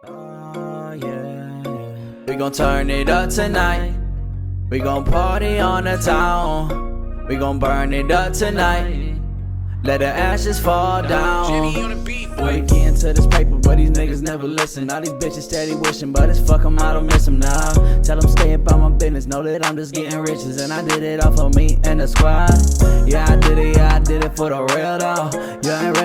Yeah. We gon' turn it up tonight. We gon' party on the town. We gon' burn it up tonight. Let the ashes fall down. We get into this paper, but these niggas never listen. All these bitches steady wishing, but it's fuck 'em, I don't miss 'em now. Tell 'em stay about my business, know that I'm just getting riches. And I did it all for me and the squad. Yeah, I did it for the real though. You ain't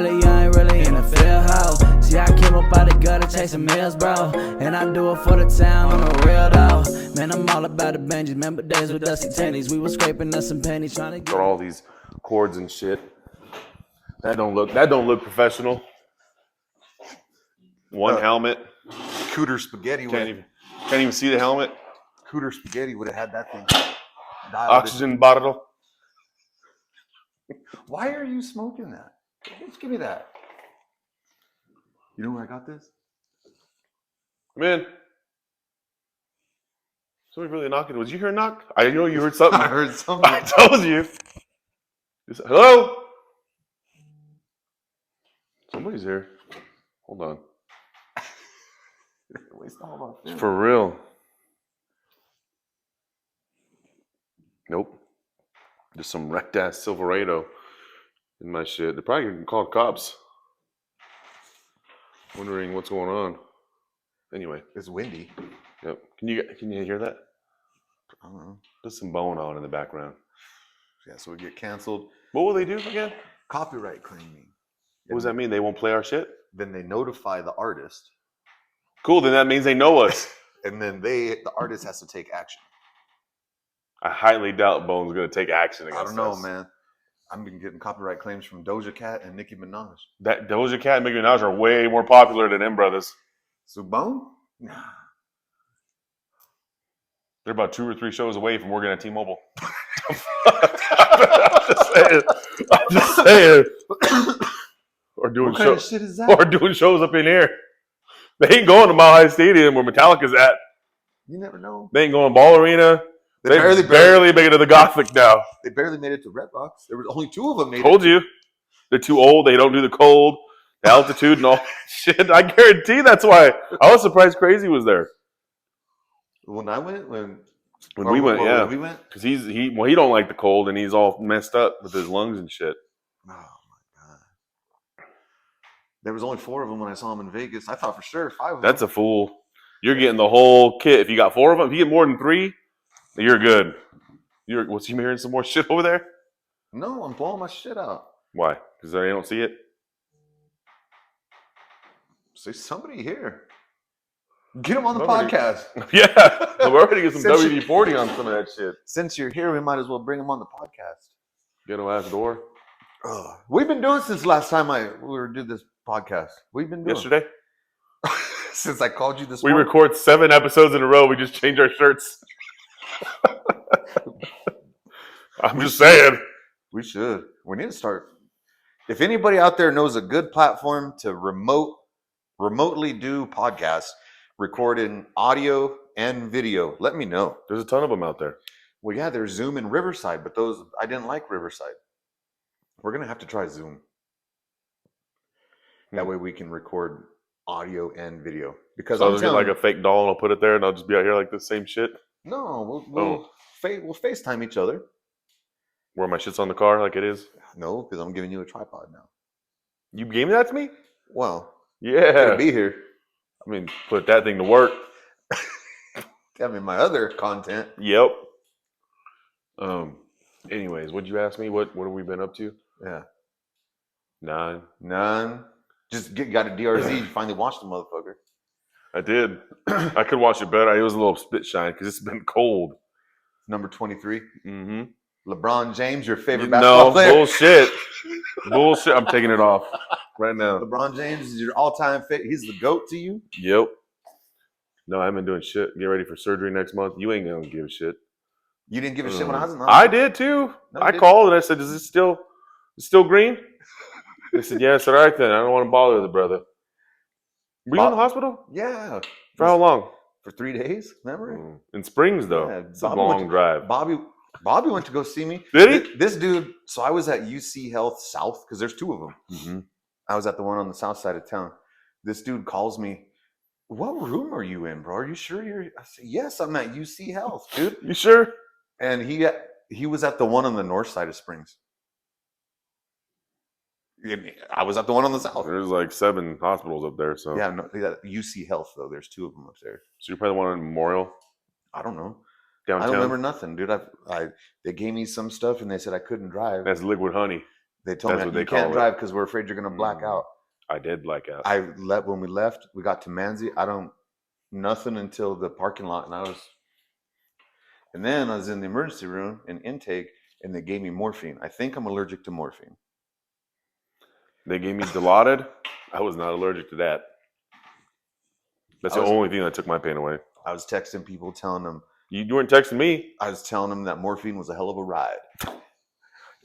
really in the field hoe. See, I came up out the gutter chasing meals, bro. And I do it for the town on the real though. Man, I'm all about the Benjis. Remember days with dusty tennies. We was scraping us some pennies trying to get all these cords and shit. That don't look professional. One helmet. Cooter Spaghetti. Can't even see the helmet. Cooter Spaghetti would have had that thing. Oxygen bottle. Why are you smoking that? Just give me that. You know where I got this? Man. Somebody really knocking. Was you hear a knock? I know you heard something. I heard something. I told you. Hello? Somebody's here. Hold on. Waste all my For real. Nope. Just some wrecked ass Silverado in my shit. They're probably gonna call cops. Wondering what's going on. Anyway, it's windy. Yep. Can you hear that? I don't know. There's some bone on in the background. Yeah, so we get canceled. What will they do again? Copyright claiming. What does that mean? They won't play our shit? Then they notify the artist. Cool, then that means they know us. And then the artist has to take action. I highly doubt Bone's gonna take action against us. I don't know, man. I've been getting copyright claims from Doja Cat and Nicki Minaj. That Doja Cat and Nicki Minaj are way more popular than them brothers. So Bone? Nah. They're about 2 or 3 shows away from working at T-Mobile. I'm just saying. Or doing what kind of shit is that? Or doing shows up in here. They ain't going to Mile High Stadium where Metallica's at. You never know. They ain't going to Ball Arena. They barely make it to the Gothic now. They barely made it to Red Rocks. There was only 2 of them made it. Told you. They're too old. They don't do the cold, the altitude, and all shit. I guarantee that's why. I was surprised Crazy was there. When I went, when we went, yeah, we went, because he don't like the cold and he's all messed up with his lungs and shit. Oh my god! There was only 4 of them when I saw him in Vegas. I thought for sure 5 of them. That's a fool. You're getting the whole kit. If you got 4 of them, if you get more than 3, you're good. Was he hearing some more shit over there? No, I'm blowing my shit out. Why? Because they don't see it. See somebody here. Get him on the podcast. Yeah, we're already get some WD-40 on some of that shit. Since you're here, we might as well bring him on the podcast. Get him out the door. We've been doing since last time we did this podcast. We've been doing yesterday. Since I called you this morning. We record 7 episodes in a row. We just change our shirts. I'm just saying. We should. We need to start. If anybody out there knows a good platform to remotely do podcasts, recording audio and video, let me know. There's a ton of them out there. Well, yeah, there's Zoom and Riverside, but those I didn't like Riverside. We're gonna have to try Zoom. That way we can record audio and video. Because I'll just get like a fake doll and I'll put it there and I'll just be out here like the same shit. No, we'll FaceTime each other. Where my shit's on the car like it is? No, because I'm giving you a tripod now. You gave me that to me? Well, yeah, it'll be here. I mean, put that thing to work. I mean, my other content. Yep. Anyways, what'd you ask me? What have we been up to? Yeah. None. Just got a DRZ. You finally watched the motherfucker. I did. I could watch it better. It was a little spit shine because it's been cold. Number 23. Mm-hmm. LeBron James, your favorite basketball player. Bullshit. Bullshit. I'm taking it off right now. LeBron James is your all-time favorite. He's the GOAT to you? Yep. No, I haven't been doing shit. Get ready for surgery next month. You ain't gonna give a shit. You didn't give a shit when I was in the hospital? I did too. No, I called and I said, "Is it still green?" They said, "Yeah." I said, "All right then. I don't want to bother the brother." Were you in the hospital? Yeah. For how long? For 3 days. Remember? In Springs though. Yeah, it's a long drive. Bobby went to go see me. Did he? This dude. So I was at UC Health South because there's 2 of them. Mm-hmm. I was at the one on the south side of town. This dude calls me what room are you in, bro? Are you sure you're? I said, yes, I'm at UC Health, dude. You sure? And he was at the one on the north side of Springs. I was at the one on the south. There's like 7 hospitals up there. So Yeah, no, they got UC Health though. There's 2 of them up there. So you're probably the one in Memorial I don't know. downtown. I don't remember nothing, dude. They gave me some stuff and they said I couldn't drive. That's liquid honey. They told That's me what they you can't call it. drive because we're afraid you're gonna black out. I did black out. When we left, we got to Manzi. Nothing until the parking lot, and then I was in the emergency room in intake, and they gave me morphine. I think I'm allergic to morphine. They gave me Dilaudid. I was not allergic to that. That's the only thing that took my pain away. I was texting people, telling them. You weren't texting me. I was telling them that morphine was a hell of a ride.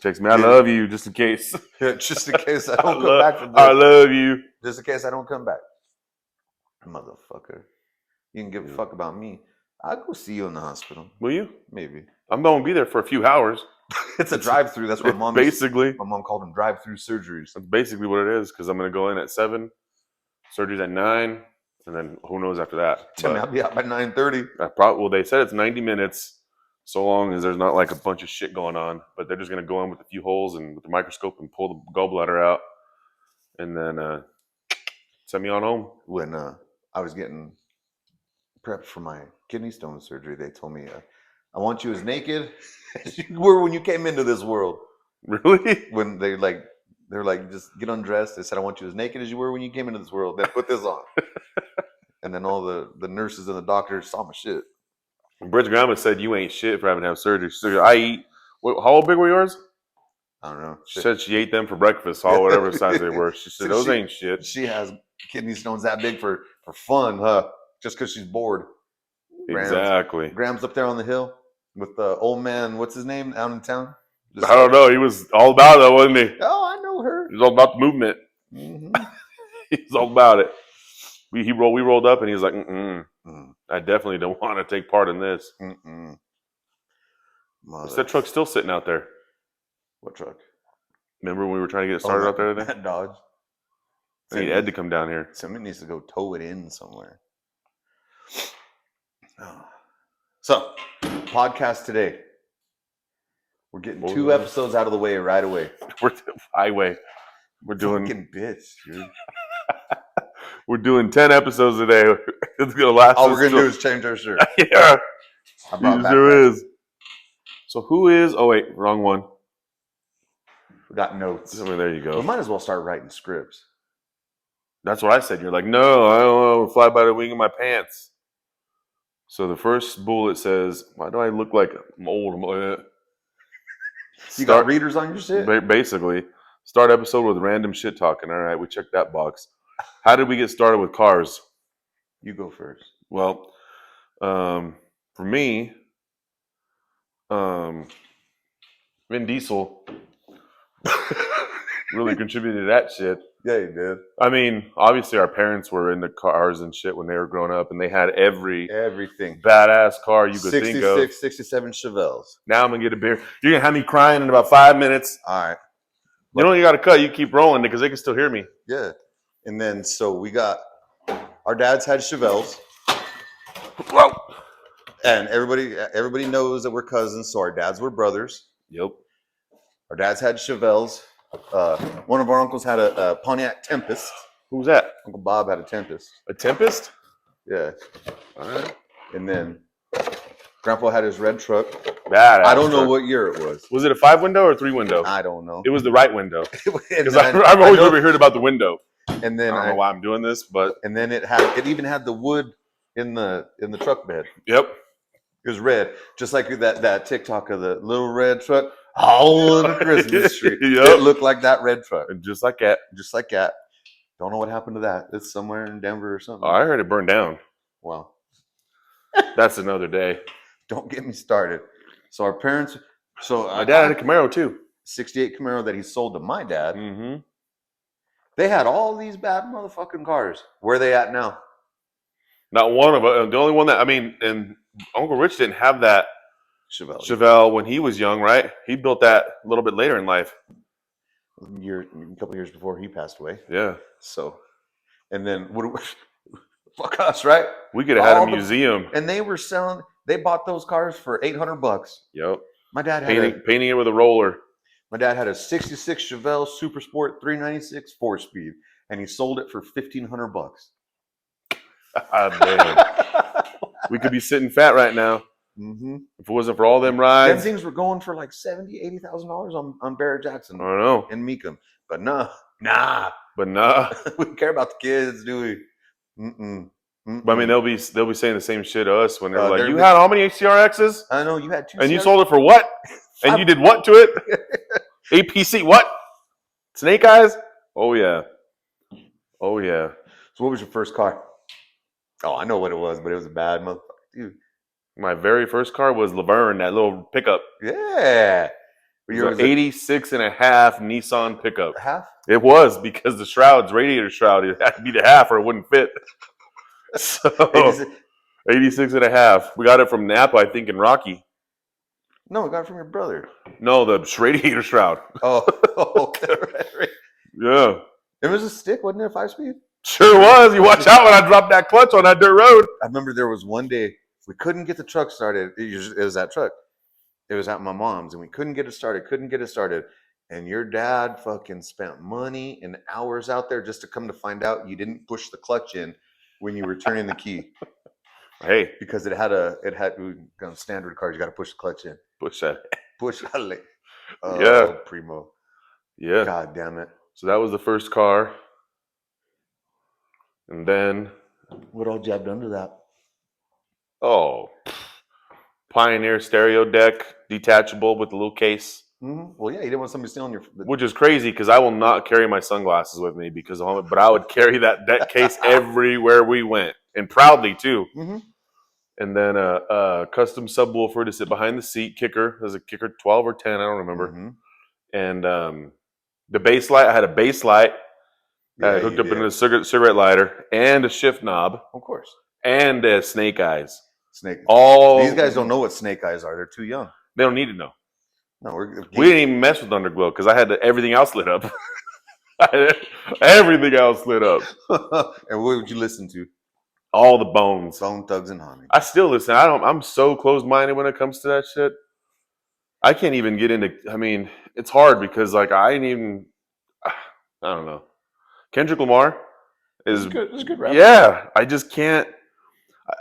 Text me, I love you, just in case. Just in case I don't come back from this. I love you. Just in case I don't come back. Motherfucker. You can give a fuck about me. I'll go see you in the hospital. Will you? Maybe. I'm going to be there for a few hours. It's a drive-through. That's what basically. My mom called them drive-through surgeries. That's basically what it is, because I'm going to go in at 7, surgery's at 9, and then who knows after that. Tell me I'll be out by 9:30. Well, they said it's 90 minutes, so long as there's not like a bunch of shit going on. But they're just going to go in with a few holes and with the microscope and pull the gallbladder out, and then send me on home. When I was getting prepped for my kidney stone surgery, they told me, I want you as naked as you were when you came into this world. Really? When they're like, just get undressed. They said, I want you as naked as you were when you came into this world. Then put this on. And then all the nurses and the doctors saw my shit. Bridget's grandma said you ain't shit for having to have surgery. She said, I eat. How big were yours? I don't know. She said she ate them for breakfast, all whatever size they were. She said, those ain't shit. She has kidney stones that big for fun, huh? Just because she's bored. Exactly. Graham's up there on the hill with the old man, what's his name, out in town? I don't know. He was all about it, wasn't he? Oh, I know her. He was all about the movement. Mm-hmm. He was all about it. We rolled up, and he was like, I definitely don't want to take part in this. Is that truck still sitting out there? What truck? Remember when we were trying to get it started out there today? That Dodge. I need Ed to come down here. Somebody needs to go tow it in somewhere. So, podcast today. We're getting 2 episodes out of the way right away. We're highway. We're doing fucking bitch, dude. We're doing 10 episodes a day. It's gonna last. All we're gonna do is change our shirt. Yeah, I brought back there is. So who is? Oh wait, wrong one. We got notes. I mean, there you go. We might as well start writing scripts. That's what I said. You're like, no, I don't want to fly by the wing of my pants. So the first bullet says, why do I look like I'm old? You got readers on your shit? Basically. Start episode with random shit talking. All right, we checked that box. How did we get started with cars? You go first. Well, for me, Vin Diesel really contributed to that shit. Yeah, you did. I mean, obviously our parents were into cars and shit when they were growing up, and they had everything badass car you could think of. 66, 67 Chevelles. Now I'm going to get a beer. You're going to have me crying in about 5 minutes. All right. You know, you got to cut. You keep rolling because they can still hear me. Yeah. And then, so we got, our dads had Chevelles. Whoa. And everybody knows that we're cousins, so our dads were brothers. Yep. Our dads had Chevelles. One of our uncles had a Pontiac Tempest. Who was that? Uncle Bob had a Tempest. A Tempest? Yeah. All right. And then Grandpa had his red truck. Badass. I don't know what year it was. Was it a 5-window or 3-window? I don't know. It was the right window. Because I've I've always heard about the window. And then I don't know why I'm doing this, but and then it even had the wood in the truck bed. Yep. It was red, just like that TikTok of the little red truck all on a Christmas tree. Yep. It looked like that red truck, And just like that. just like that. Don't know what happened to that. It's somewhere in Denver or something. Oh, I heard it burned down. Wow. That's another day. Don't get me started. So our parents, My dad had a Camaro too. 68 Camaro that he sold to my dad. Mm-hmm. They had all these bad motherfucking cars. Where are they at now? Not one of them. The only one that, and Uncle Rich didn't have that Chevelle when he was young, right? He built that a little bit later in life. A couple years before he passed away. Yeah. So, and then Fuck us, right? We could have had All a the- museum. And they were selling. They bought those cars for $800. Yep. My dad had Painting it with a roller. My dad had a '66 Chevelle Super Sport 396 4-speed, and he sold it for $1,500. God damn. We could be sitting fat right now Mm-hmm. if it wasn't for all them Them rides. things were going for like $70,000-$80,000 on Barrett Jackson I don't know. and Meekum, but nah, But nah. we don't care about the kids, do we? Mm-mm. But I mean, they'll be saying the same shit to us when they're like, they're "You big- had how many HCRXs? I know you had two, And you CRs. sold it for what? And you did what to it? APC what? Snake eyes? Oh yeah. Oh yeah. So what was your first car? Oh, I know what it was, but it was a bad motherfucker, dude. My very first car was Laverne, that little pickup. Yeah, It was an 86 and a half Nissan pickup. half. It was because the shroud's radiator shroud, it had to be the half or it wouldn't fit. So 86 and a half. We got it from Napa, I think, in Rocky. No, I got it from your brother. No, the radiator shroud. Oh, okay, right. Yeah. It was a stick, wasn't it? A 5-speed. Sure was. You watch out when I dropped that clutch on that dirt road. I remember there was one day we couldn't get the truck started. It was that truck. It was at my mom's, and we couldn't get it started. And your dad fucking spent money and hours out there just to come to find out you didn't push the clutch in when you were turning the key. Hey, Because it had standard cars, you got to push the clutch in. push that. Push. Oh, Yeah. primo. Yeah. God damn it. So that was the first car. And then, What all you have done to that? Pioneer stereo deck, detachable with a little case. Mm-hmm. Well, yeah, you didn't want somebody stealing your. Which is crazy because I will not carry my sunglasses with me because of helmet, but I would carry that deck case everywhere we went, and proudly too. Mm-hmm. And then a custom subwoofer to sit behind the seat, kicker. There's a kicker 12 or 10, I don't remember. Mm-hmm. And the bass light, I had a bass light hooked up into a cigarette lighter and a shift knob Of course. and snake eyes. Snake. All These guys don't know what snake eyes are. They're too young. They don't need to know. No, We didn't even mess with underglow because I had everything else lit up. Everything else lit up. And what would you listen to? All the bones. Bone Thugs and Harmony. I still listen. I'm so closed-minded when it comes to that shit. I can't even get into. I mean, it's hard because like I don't know. Kendrick Lamar is good. It's a good rap. Yeah, I just can't.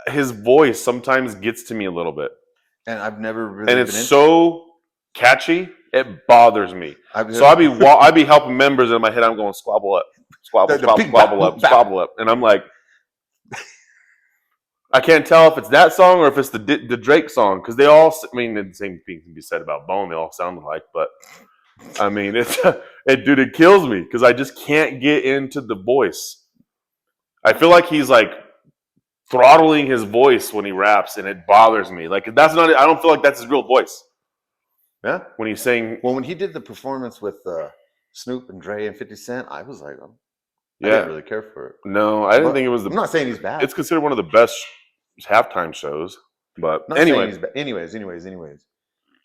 His voice sometimes gets to me a little bit, And I've never really. and it's so catchy. It bothers me. I'd So I'd be helping members, and in my head I'm going squabble up, squabble, The squabble, big squabble bop, up, bop. squabble up, and I'm like, I can't tell if it's that song or if it's the Drake song because they all. I mean, the same thing can be said about Bone. They all sound alike, but I mean, it kills me because I just can't get into the voice. I feel like he's like throttling his voice when he raps, and it bothers me. Like that's not. I don't feel like that's his real voice. Yeah. When he's saying, Well, when he did the performance with Snoop and Dre and 50 Cent, I was like, I yeah, didn't really care for it. no, I didn't But think it was the. I'm not saying he's bad. It's considered one of the best halftime shows, but Not anyway, saying he's bad. Anyways.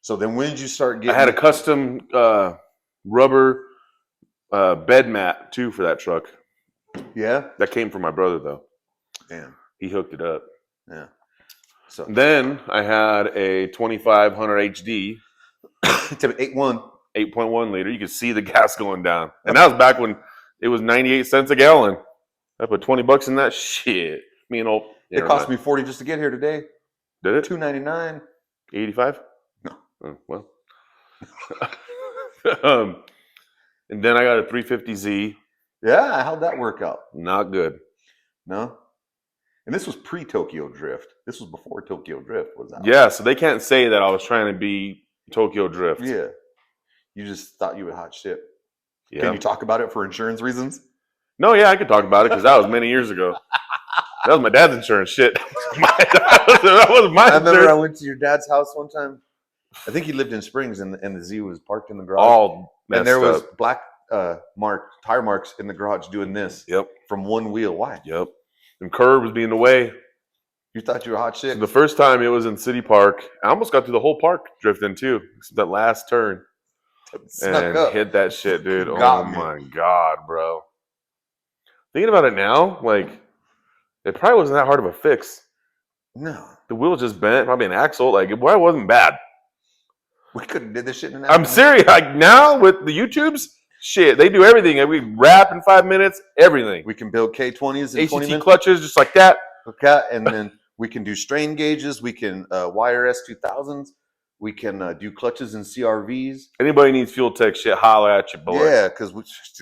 So then when did you start getting? I had a custom rubber bed mat too for that truck. Yeah. That came from my brother though. Damn. He hooked it up. Yeah. So Then I had a 2500 HD, 8.1. 8.1 liter. You could see the gas going down, and that was back when it was 98 cents a gallon. I put $20 in that shit. Me and old. It cost me $40 just to get here today. Did it? $2.99. 85? No. Oh, well. And then I got a 350Z. Yeah, how'd that work out? Not good. No. And this was pre-Tokyo Drift. This was before Tokyo Drift was out. Yeah, so they can't say that I was trying to be Tokyo Drift. Yeah. You just thought you would hot shit. Yeah. Can you talk about it for insurance reasons? No, yeah, I could talk about it because that was many years ago. That was my dad's insurance shit. That wasn't my I remember I insurance. went to your dad's house one time. I think he lived in Springs, and the Z was parked in the garage. All and there was up. black tire marks in the garage doing this. Yep. From one wheel. Why? Yep. And curb was being the way. You thought you were hot shit? So the first time it was in City Park. I almost got through the whole park drifting too. That last turn. Snuck And up. hit that shit, dude. Got Oh me. my God, bro. Thinking about it now, like It probably wasn't that hard of a fix. No. The wheel just bent, probably an axle. Like, it wasn't bad. We could have did this shit in an I'm serious. Like, now with the YouTubes, shit, they do everything. We wrap in 5 minutes, everything. We can build K20s in 20 ACT minutes. clutches, just like that. Okay, and then we can do strain gauges. We can wire S2000s. We can do clutches and CRVs. Anybody needs fuel tech shit, holla at your boy. Yeah, because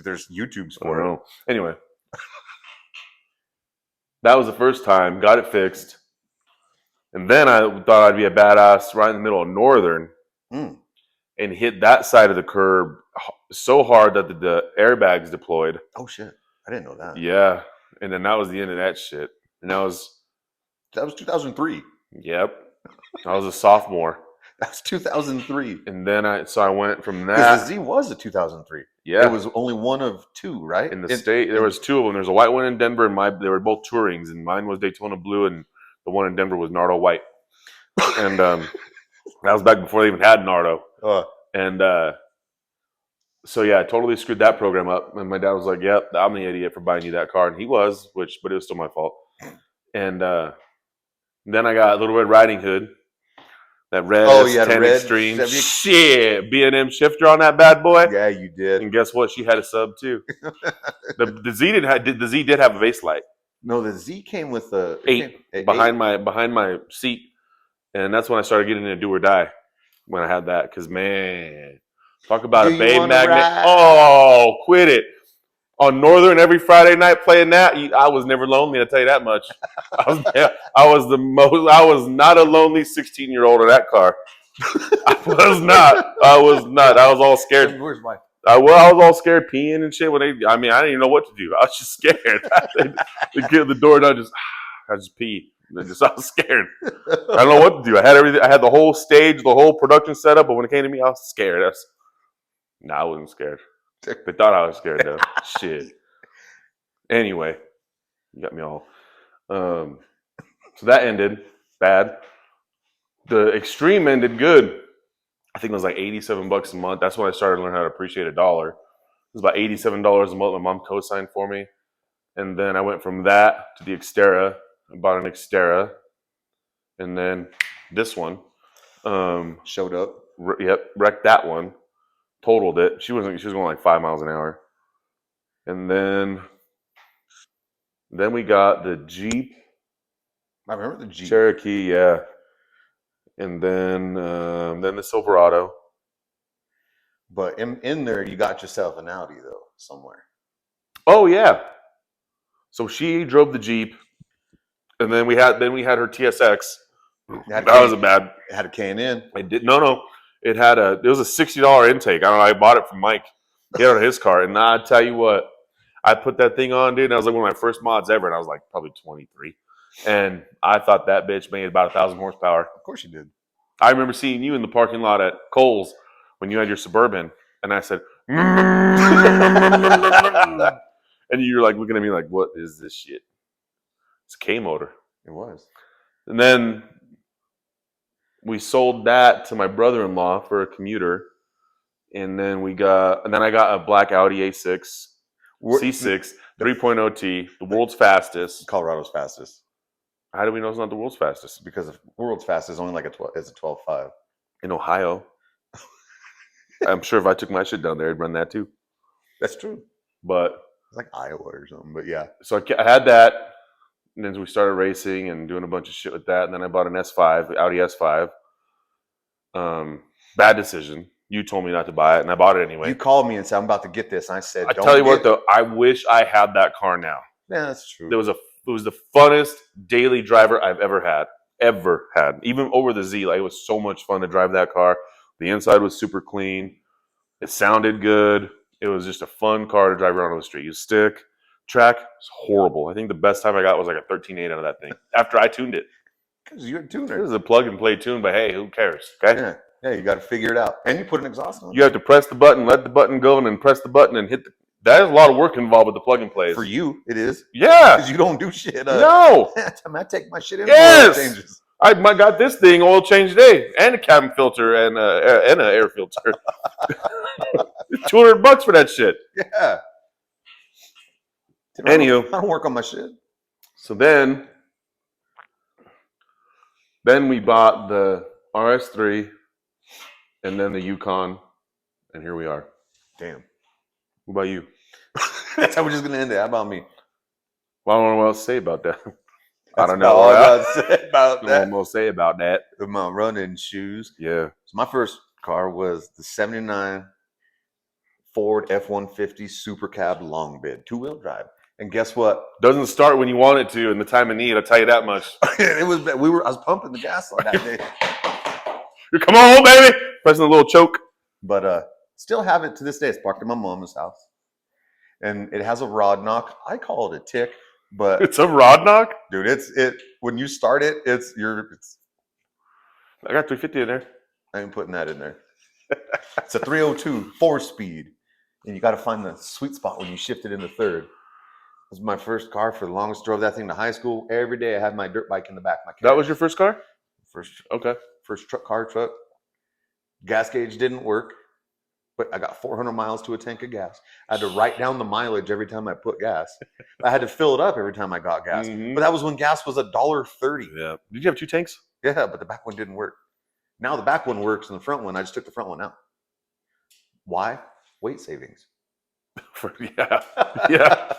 there's YouTubes I for don't it. know. Anyway, that was the first time. Got it fixed. And then I thought I'd be a badass right in the middle of Northern and hit that side of the curb so hard that the airbags deployed. Oh, shit. I didn't know that. Yeah. And then that was the end of that shit. And that was 2003. Yep. I was a sophomore. That's 2003. And then I went from Because that. the Z was a 2003. Yeah. It was only one of two, right? In the state, there was two of them. There's a white one in Denver, and they were both Tourings, and mine was Daytona Blue, and the one in Denver was Nardo White. And that was back before they even had Nardo. And so yeah, I totally screwed that program up. And my dad was like, "Yep, I'm the idiot for buying you that car," and he was, but it was still my fault. And then I got a Little Red Riding Hood, that red S10 Extreme. Chevy. Shit, B&M shifter on that bad boy. Yeah, you did. And guess what? She had a sub too. the Z did have a base light. No, the Z came with the behind my seat, and that's when I started getting into do or die. When I had that, because man, talk about a babe magnet. Ride? Oh, quit it! On Northern every Friday night playing that, I was never lonely. I tell you that much. I was not a lonely 16-year-old in that car. I was not. I was all scared. Where's my? I was all scared peeing and shit. I didn't even know what to do. I was just scared. They get the door and I just pee. I was scared. I don't know what to do. I had everything. I had the whole stage, the whole production set up, but when it came to me, I was scared. I wasn't scared. They thought I was scared though. Shit. Anyway, you got me all. So that ended bad. The Extreme ended good. I think it was like $87 a month. That's when I started to learn how to appreciate $1. It was about $87 a month. My mom co-signed for me. And then I went from that to the Xterra. I bought an Xterra. And then this one. Showed up. Wrecked that one. Totaled it. She was going like 5 miles an hour. And then we got the Jeep. I remember the Jeep. Cherokee, yeah. And then the Silverado. But in there, you got yourself an Audi though somewhere. Oh yeah. So she drove the Jeep, and then we had her TSX. That was a bad. It had a K&N. It did no. It was a $60 intake. I don't know. I bought it from Mike. He had it on his car, and I tell you what, I put that thing on, dude. And I was like one of my first mods ever, and I was like probably 23, and I thought that bitch made about 1,000 horsepower. Of course you did. I remember seeing you in the parking lot at Kohl's when you had your Suburban, and I said, and you were like looking at me like, "What is this shit?" It's a K motor. It was. And then we sold that to my brother-in-law for a commuter, and then I got a black Audi A6 C6 3.0T, the world's fastest. Colorado's fastest. How do we know it's not the world's fastest? Because the world's fastest is only like it's a 12.5. In Ohio. I'm sure if I took my shit down there, I'd run that too. That's true. But it's like Iowa or something. But yeah. So I had that, and then we started racing and doing a bunch of shit with that. And then I bought an S5, Audi S5. Bad decision. You told me not to buy it, and I bought it anyway. You called me and said, "I'm about to get this," and I said, "I tell you what, though, I wish I had that car now." Yeah, that's true. It was the funnest daily driver I've ever had. Even over the Z, like it was so much fun to drive that car. The inside was super clean. It sounded good. It was just a fun car to drive around on the street. You stick, track, it's horrible. I think the best time I got was like a 13.8 out of that thing after I tuned it. Because you're a tuner. It was a plug and play tune, but hey, who cares? Okay. Yeah, you got to figure it out. And you put an exhaust on. You have to press the button, let the button go, and then press the button and hit the. That is a lot of work involved with the plug and plays. For you, it is. Yeah. Because you don't do shit. No. I take my shit in. Yes. For changes. I got this thing oil change today, and a cabin filter, and an air filter. $200 for that shit. Yeah. Anywho, I don't work on my shit. So then we bought the RS3 and then the Yukon, and here we are. Damn. What about you? That's how we're just gonna end it. How about me? Well, I don't know what else to say about that. I don't That's know all I what gotta say about that. I'm gonna say about that. With my running shoes. Yeah. So my first car was the '79 Ford F-150 Super Cab long bed, 2-wheel drive. And guess what? Doesn't start when you want it to in the time of need. I'll tell you that much. I was pumping the gas on that day. Come on, baby. Pressing the little choke. But still have it to this day. It's parked in my mom's house. And it has a rod knock. I call it a tick, but It's a rod knock? dude, it when you start it, I got 350 in there. I ain't putting that in there. It's a 302 4-speed. And you got to find the sweet spot when you shift it into third. This was my first car for the longest. Drove that thing to high school. Every day I had my dirt bike in the back of my car. That was your first car? First Okay. truck. Gas gauge didn't work, but I got 400 miles to a tank of gas. I had to write down the mileage every time I put gas. I had to fill it up every time I got gas. Mhm. But that was when gas was $1.30. Yeah. Did you have 2 tanks? Yeah, but the back one didn't work. Now the back one works and the front one, I just took the front one out. Why? Weight savings. Yeah. Yeah.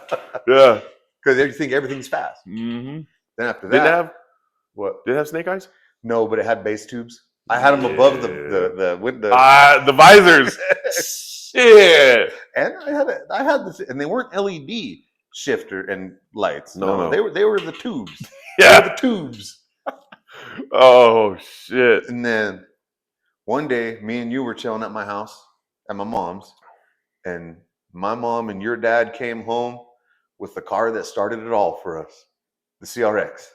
Yeah. Because you think everything's fast. Mm-hmm. Then after that, Did it have what? Did it have snake eyes? No, but it had base tubes. I had them above the window. The visors. Shit. And I had this, and they weren't LED shifter and lights. No. They were the tubes. Yeah. They were the tubes. Oh shit. And then one day, me and you were chilling at my house, at my mom's, and my mom and your dad came home with the car that started it all for us, the CRX,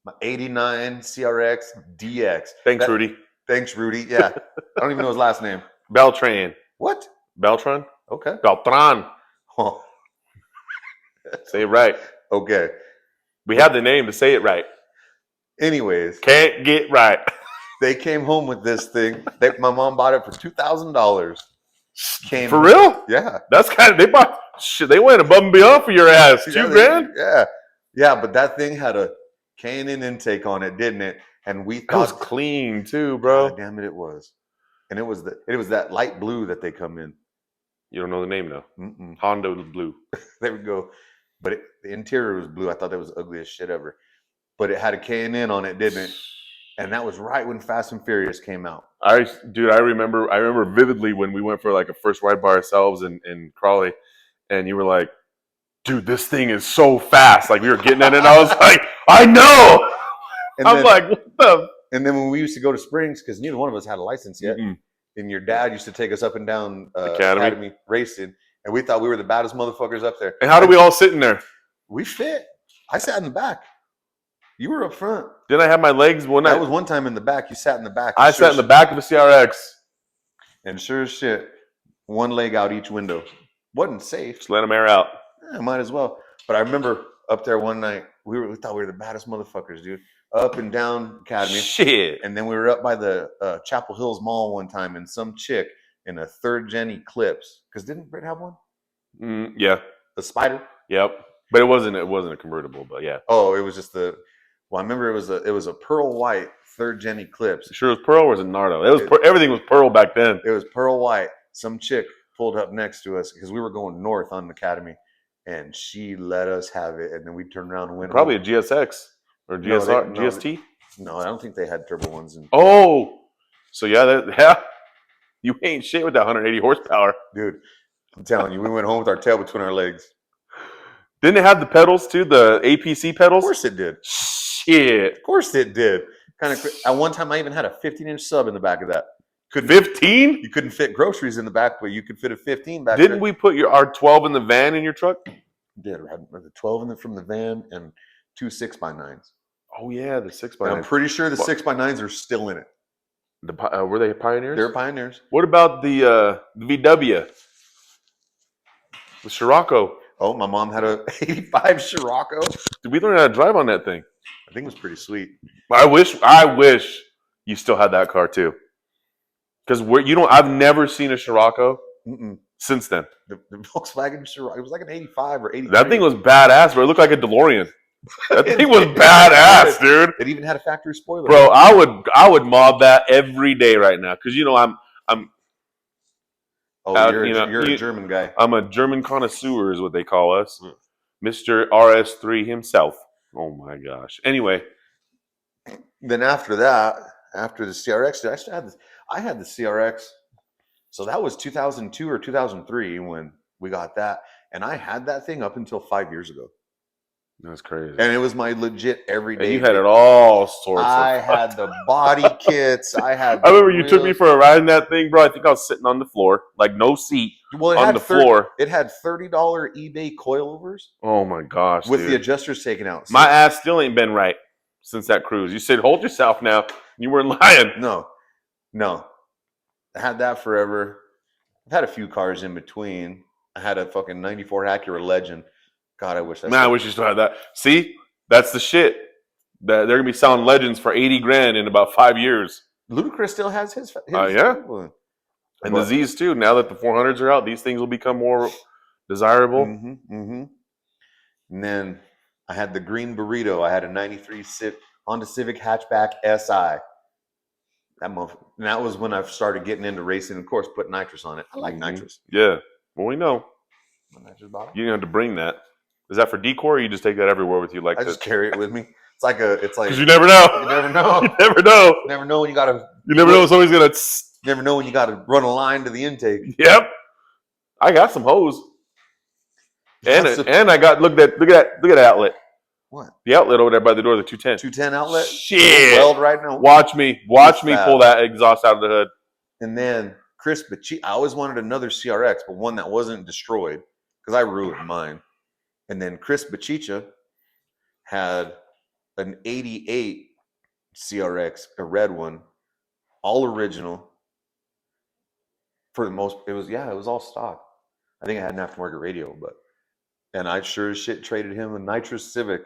my '89 CRX DX. Thanks, Rudy. Thanks, Rudy. Yeah, I don't even know his last name. Beltran. What? Beltran? Okay. Beltran. Oh, Say it right. okay. We have the name to say it right. Anyways, Can't get right. they came home with this thing. My mom bought it for $2,000. For real? Yeah. That's kind of, they bought, shit, they went above and beyond for your ass. Yeah, $2 grand? Yeah. Yeah, but that thing had a K&N intake on it, didn't it? And we That was thought, clean too, bro. God damn it, it was. And it was that light blue that they come in. You don't know the name though. Mm-mm. Honda Blue. There we go. But the interior was blue. I thought that was the ugliest shit ever. But it had a K&N on it, didn't it? And that was right when Fast and Furious came out. I remember vividly when we went for like a first ride by ourselves in Crawley, and you were like, dude, this thing is so fast. Like we were getting in it, and I was like, I know. And I'm like, what the? And then when we used to go to Springs, because neither one of us had a license yet, Mm-mm. and your dad used to take us up and down Academy racing, and we thought we were the baddest motherfuckers up there. And how do we all sit in there? We fit. I sat in the back. You were up front. Didn't I have my legs one night? That was one time in the back. You sat in the back. I sat in the back of a CRX. And sure as shit, one leg out each window. Wasn't safe. Just let them air out. Might as well. But I remember up there one night, we thought we were the baddest motherfuckers, dude. Up and down Academy. Shit. And then we were up by the Chapel Hills Mall one time, and some chick in a 3rd gen Eclipse. Because didn't Britt have one? Yeah. The Spider? Yep. But it wasn't a convertible, but yeah. Oh, it was just I remember it was a pearl white 3rd gen Eclipse. Sure it was Pearl or was it Nardo? Everything was Pearl back then. It was pearl white. Some chick pulled up next to us because we were going north on Academy, and she let us have it. And then we turned around and went Probably home. a GSX or GSR, GST. No, I don't think they had turbo ones. Oh, so yeah, you ain't shit with that 180 horsepower, dude. I'm telling you, we went home with our tail between our legs. Didn't it have the pedals too? The APC pedals? Of course it did. Shit. Of course it did. Kind of. At one time, I even had a 15-inch sub in the back of that. 15? You couldn't fit groceries in the back, but you could fit a 15 back. Didn't we put our 12 in the van in your truck? Did. I had the 12 from the van and 2 6x9s. Oh yeah, the 6x9. And I'm pretty sure the 6x9s are still in it. Were they Pioneers? They're Pioneers. What about the VW? The Scirocco. Oh, my mom had a 85 Scirocco. Did we learn how to drive on that thing? I think it was pretty sweet. I wish you still had that car too. Because I've never seen a Scirocco since then. The Volkswagen Scirocco, it was like an 85 or 83. That thing was badass, but it looked like a DeLorean. That thing was badass, dude. It even had a factory spoiler. Bro, I would mod that every day right now because I'm oh, you're you know, a German guy. I'm a German connoisseur is what they call us. Mr. RS3 himself. Oh my gosh. Anyway, Then after that, after the CRX, I had the CRX. So that was 2002 or 2003 when we got that, and I had that thing up until 5 years ago. that's crazy. And it was my legit everyday. And you had it all sorts. I had the body kits. I remember you took me for a ride in that thing, bro. I think I was sitting on the floor, like no seat, on the floor. It had $30 eBay coilovers. Oh my gosh, with dude. the adjusters taken out. So my ass still ain't been right since that cruise. You said, "Hold yourself now." You weren't lying. No. I had that forever. I've had a few cars in between. I had a fucking 94 Acura Legend. God, I wish I wish you still had that. See, that's the shit. They're gonna be selling Legends for $80,000 in about 5 years. Ludacris still has his yeah. And the Z's too. Now that the 400s are out, these things will become more desirable. And then I had the green burrito. I had a 93 Honda Civic hatchback SI. And that was when I started getting into racing. Of course, put nitrous on it. I like nitrous. Yeah. Well, we know. You didn't have to bring that. Is that for decor, or you just take that everywhere with you? Like I just carry it with me. It's like because you never know. You never know. You never know. You never know when you gotta. You never know when somebody's gonna. You never know when you gotta run a line to the intake. Yep. I got some hose. And I got look at that outlet. What? The outlet over there by the door of the 210. 210 outlet. Shit. Weld right now. Watch me pull that exhaust out of the hood. And then Chris Bachicha. I always wanted another CRX, but one that wasn't destroyed because I ruined mine. And then Chris Bachicha had an 88 CRX, a red one, all original. For the most, it was all stock. I think I had an aftermarket radio, and I sure as shit traded him a nitrous Civic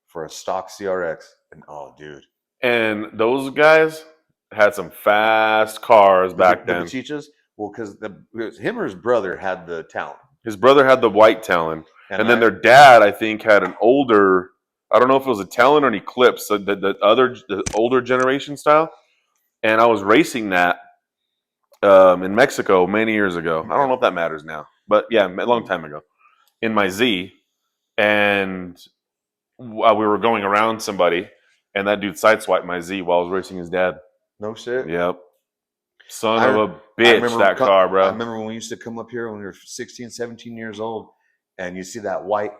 for a stock CRX. And oh, dude. And those guys had some fast cars back then. The Bachichas? Well, because him or his brother had the Talon. His brother had the white Talon. And then their dad, I think, had an older, I don't know if it was a Talon or an Eclipse, so the older generation style. And I was racing that in Mexico many years ago. I don't know if that matters now. But yeah, a long time ago. In my Z. And we were going around somebody. And that dude sideswiped my Z while I was racing his dad. No shit? Yep. Son of a bitch, that car, bro. I remember when we used to come up here when we were 16, 17 years old. And you see that white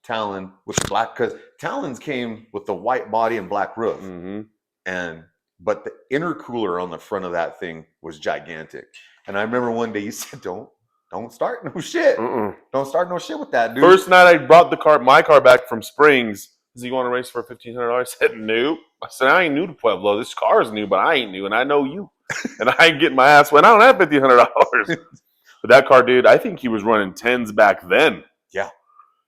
Talon with black, because Talons came with the white body and black roof. But the intercooler on the front of that thing was gigantic. And I remember one day you said, don't start no shit. Don't start no shit with that, dude. First night I brought my car back from Springs. He said, "You want to race for $1,500?" I said, "Nope." I said, "I ain't new to Pueblo. This car is new, but I ain't new, and I know you. And I ain't getting my ass wet. I don't have $1,500." But that car, dude, I think he was running 10s back then. Yeah.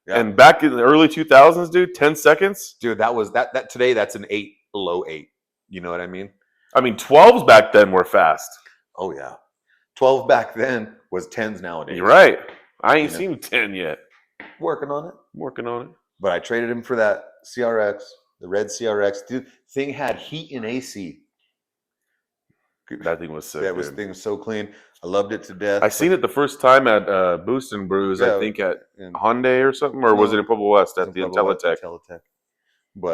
And back in the early 2000s, dude, 10 seconds. Dude, that was that today. That's an 8, below 8. You know what I mean? I mean, 12s back then were fast. Oh yeah, 12 back then was 10s nowadays. You're right. I ain't seen 10 yet. Working on it. But I traded him for that CRX, the red CRX. Dude, thing had heat and AC. That thing was sick. That thing was so clean. I loved it to death. I seen it the first time at Boost and Brews. I think at Hyundai or something, or was it in Pueblo West at the Intelitech?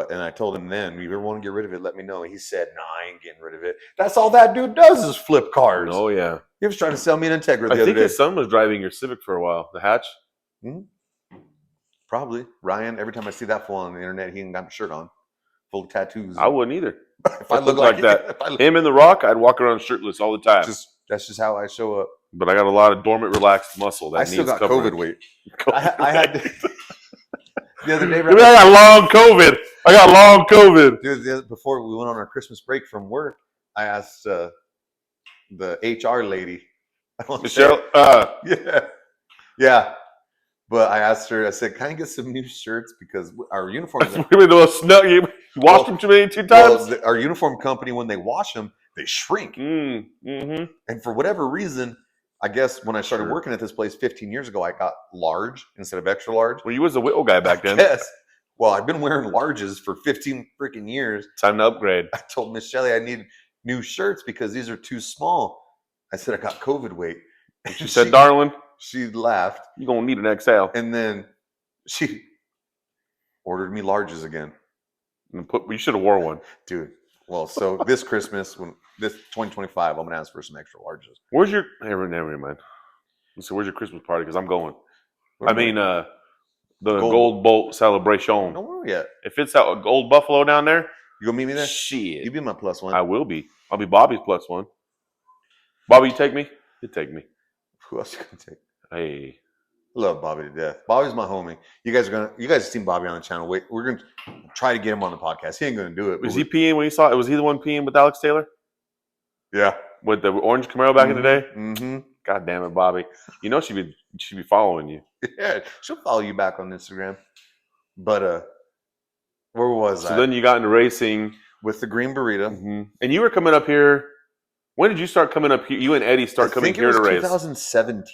And I told him then, if you ever want to get rid of it, let me know. He said, "No, I ain't getting rid of it." That's all that dude does is flip cars. Oh yeah. He was trying to sell me an Integra the other day. I think his son was driving your Civic for a while. The hatch. Probably. Ryan, every time I see that fool on the internet, he ain't got a shirt on. Full of tattoos. I wouldn't either. If I look like that. Him and The Rock, I'd walk around shirtless all the time. That's just how I show up. But I got a lot of dormant, relaxed muscle. That I still got covering. COVID weight. I had to, the other day. I got long COVID. Dude, before we went on our Christmas break from work, I asked the HR lady. Michelle? Yeah. But I asked her, I said, "Can I get some new shirts? Because our uniforms." You washed them too many times? Well, our uniform company, when they wash them, they shrink. And for whatever reason, I guess when I started working at this place 15 years ago, I got large instead of extra large. Well, you was a Whittle guy back then. Yes. Well, I've been wearing larges for 15 freaking years. Time to upgrade. I told Miss Shelley I need new shirts because these are too small. I said I got COVID weight. She said, darling, she laughed. you're going to need an XL. And then she ordered me larges again. You should have wore one. Dude. Well, so this Christmas, this 2025, I'm going to ask for some extra larges. Where's your... Never mind. So where's your Christmas party? Because I'm going. Where I mean, the Gold- Gold Bolt celebration. Don't worry yet. If it's out Gold Buffalo down there, You going to meet me there? shit. You be my plus one. I will be. I'll be Bobby's plus one. Bobby, you take me? You take me. Who else you going to take? Hey. Love Bobby to death. Bobby's my homie. You guys have seen Bobby on the channel. Wait, we're going to try to get him on the podcast. He ain't going to do it. Was he peeing when you saw it? Was he the one peeing with Alex Taylor? Yeah. With the orange Camaro back in the day? Mm-hmm. God damn it, Bobby. You know she'd be following you. Yeah, she'll follow you back on Instagram. But where was I? So then you got into racing. With the green burrito. Mm-hmm. And you were coming up here. When did you start coming up here? You and Eddie start coming here to race. 2017.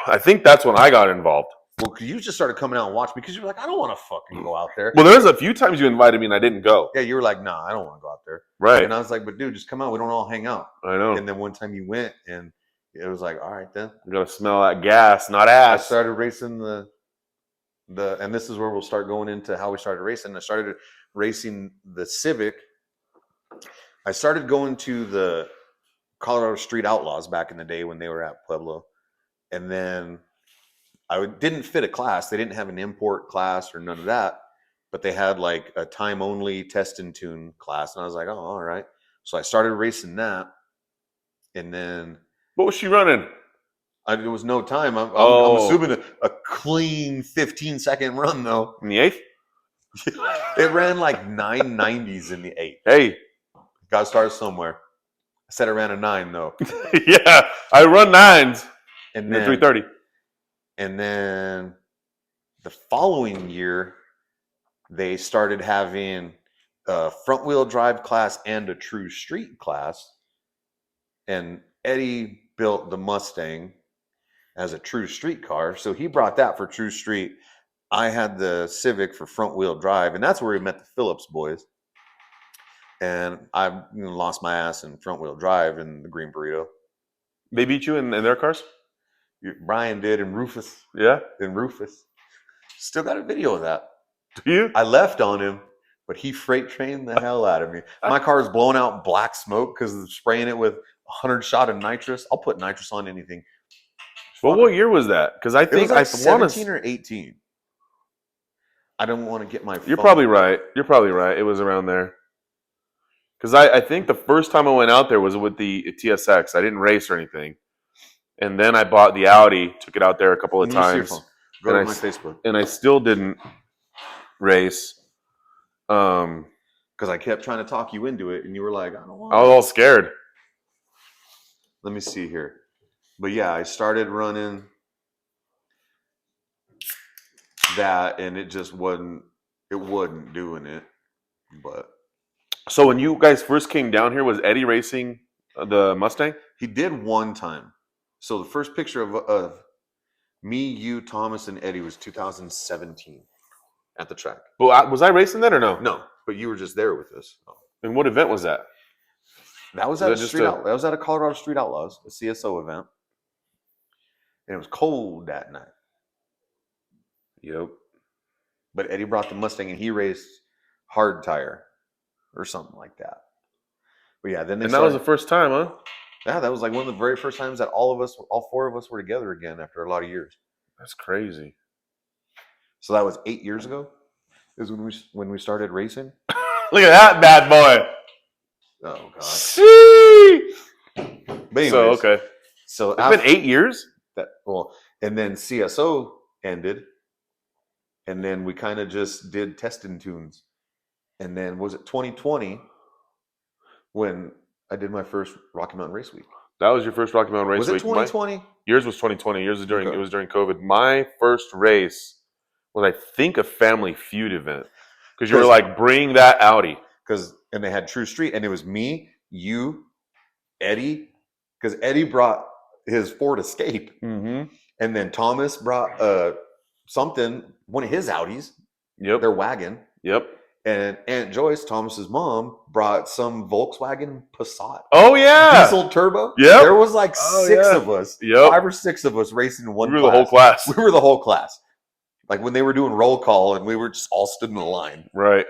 I think that's when I got involved. Well, you just started coming out and watching because you were like, I don't want to fucking go out there. Well, there's a few times you invited me and I didn't go. Yeah, you were like, nah, I don't want to go out there. Right. And I was like, but dude, just come out. We don't all hang out. I know. And then one time you went and it was like, all right then. You gotta smell that gas, not I ass. started racing the and this is where we'll start going into how we started racing. I started racing the Civic. I started going to the Colorado Street Outlaws back in the day when they were at Pueblo. And then I didn't fit a class. They didn't have an import class or none of that, but they had like a time only test and tune class. And I was like, oh, all right. So I started racing that. And then What was she running? there was no time. I'm Oh. assuming a clean 15-second run though. In the 8th? It ran like 990s in the 8th. Hey. Got to start somewhere. I said I ran a 9 though. Yeah. I run 9s. And And then then 330. And then the following year, they started having a front wheel drive class and a true street class. And Eddie built the Mustang as a true street car. So he brought that for true street. I had the Civic for front wheel drive. And that's where we met the Phillips boys. And I lost my ass in front wheel drive in the green burrito. They beat you in their cars? Brian did, and Rufus. Yeah. And Rufus. Still got a video of that. Do you? I left on him, but he freight trained the hell out of me. My car is blowing out black smoke because of spraying it with 100 shot of nitrous. I'll put nitrous on anything. Well, what year was that? Because I It think was like I want 17 to. or 18. I don't want to get my You're phone. probably right. You're probably right. It was around there. Because I think the first time I went out there was with the TSX. I didn't race or anything. And then I bought the Audi, took it out there a couple of Let me see your times. phone. Go And to I my Facebook. And I still didn't race. Because I kept trying to talk you into it, and you were like, I don't want I was all scared. Let me see here. But yeah, I started running that, and it just wasn't doing it. But So when you guys first came down here, was Eddie racing the Mustang? he did one time. So the first picture of me, you, Thomas, and Eddie was 2017 at the track. Well, was I racing that or no? No, but you were just there with us. And what event was that? That was Was at that just that was at a Colorado Street Outlaws, a CSO event, and it was cold that night. Yep. But Eddie brought the Mustang, and he raced hard tire or something like that. But yeah, then they And that was the first time, huh? yeah, that was like one of the very first times that all four of us were together again after a lot of years. That's crazy. So that was 8 years ago. Is when we started racing. Look at that bad boy. Oh god. See. But anyways, So okay. So It's been 8 years. And then CSO ended, and then we kind of just did test and tunes. And then was it 2020 when I did my first Rocky Mountain Race Week? That was your first Rocky Mountain Race Was it Week. 2020? Yours was 2020. Yours was during Okay. it was during COVID. My first race was, I think, a Family Feud event because you were like, bring that Audi. And they had True Street, and it was me, you, Eddie, because Eddie brought his Ford Escape, Mm-hmm. and then Thomas brought one of his Audis, Yep. their wagon. Yep. And Aunt Joyce, Thomas's mom, brought some Volkswagen Passat. Oh yeah. Diesel turbo. Yep. There was like Oh, 6 yeah. of us. Yep. 5 or 6 of us racing in one We were class. the whole class. We were the whole class. Like when they were doing roll call and we were just all stood in a line. Right.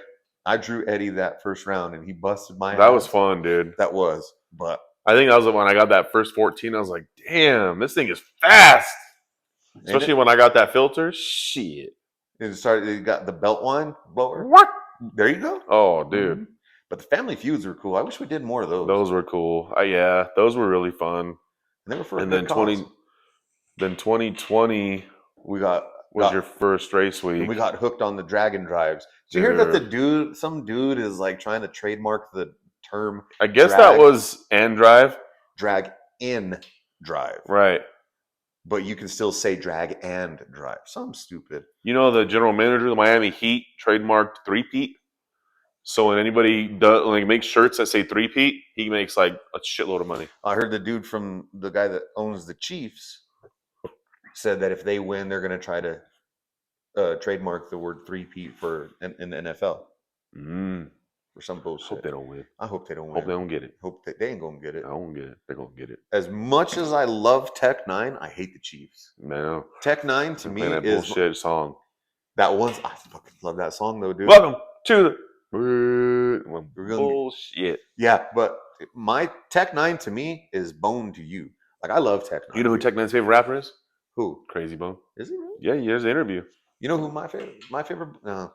I drew Eddie that first round and he busted my ass. That was fun, dude. That was. But I think that was when I got that first 14. I was like, damn, this thing is fast. Especially when I got that filter. Shit. It got the belt line blower. What? There you go. Oh, dude. But the family feuds were cool. I wish we did more of those. Those were cool. Yeah, those were really fun. And they were for a And good then cause. 2020 was your first race week. We got hooked on the dragon drives. Did you hear that some dude is like trying to trademark the term? I guess that was and drive. Drag in drive. Right. But you can still say drag and drive. Something stupid. You know, the general manager of the Miami Heat trademarked tREET. So when anybody makes shirts that say tREET, he makes like a shitload of money. I heard the guy that owns the Chiefs said that if they win, they're going to try to trademark the word three-peat in the NFL. For some bullshit. Hope they don't win. I hope they don't win. Hope they don't get it. Hope they ain't gonna get it. I won't get it. They're gonna get it. As much as I love Tech 9, I hate the Chiefs. Man, Tech 9 to me that is bullshit song. That one's I fucking love that song though, dude. Welcome to the bullshit. Yeah, but my Tech 9 to me is Bone to You. Like I love Tech 9. You know who Tech 9's favorite rapper is? Who? Crazy Bone. Is he really? Yeah, there's an interview. You know who my favorite? No.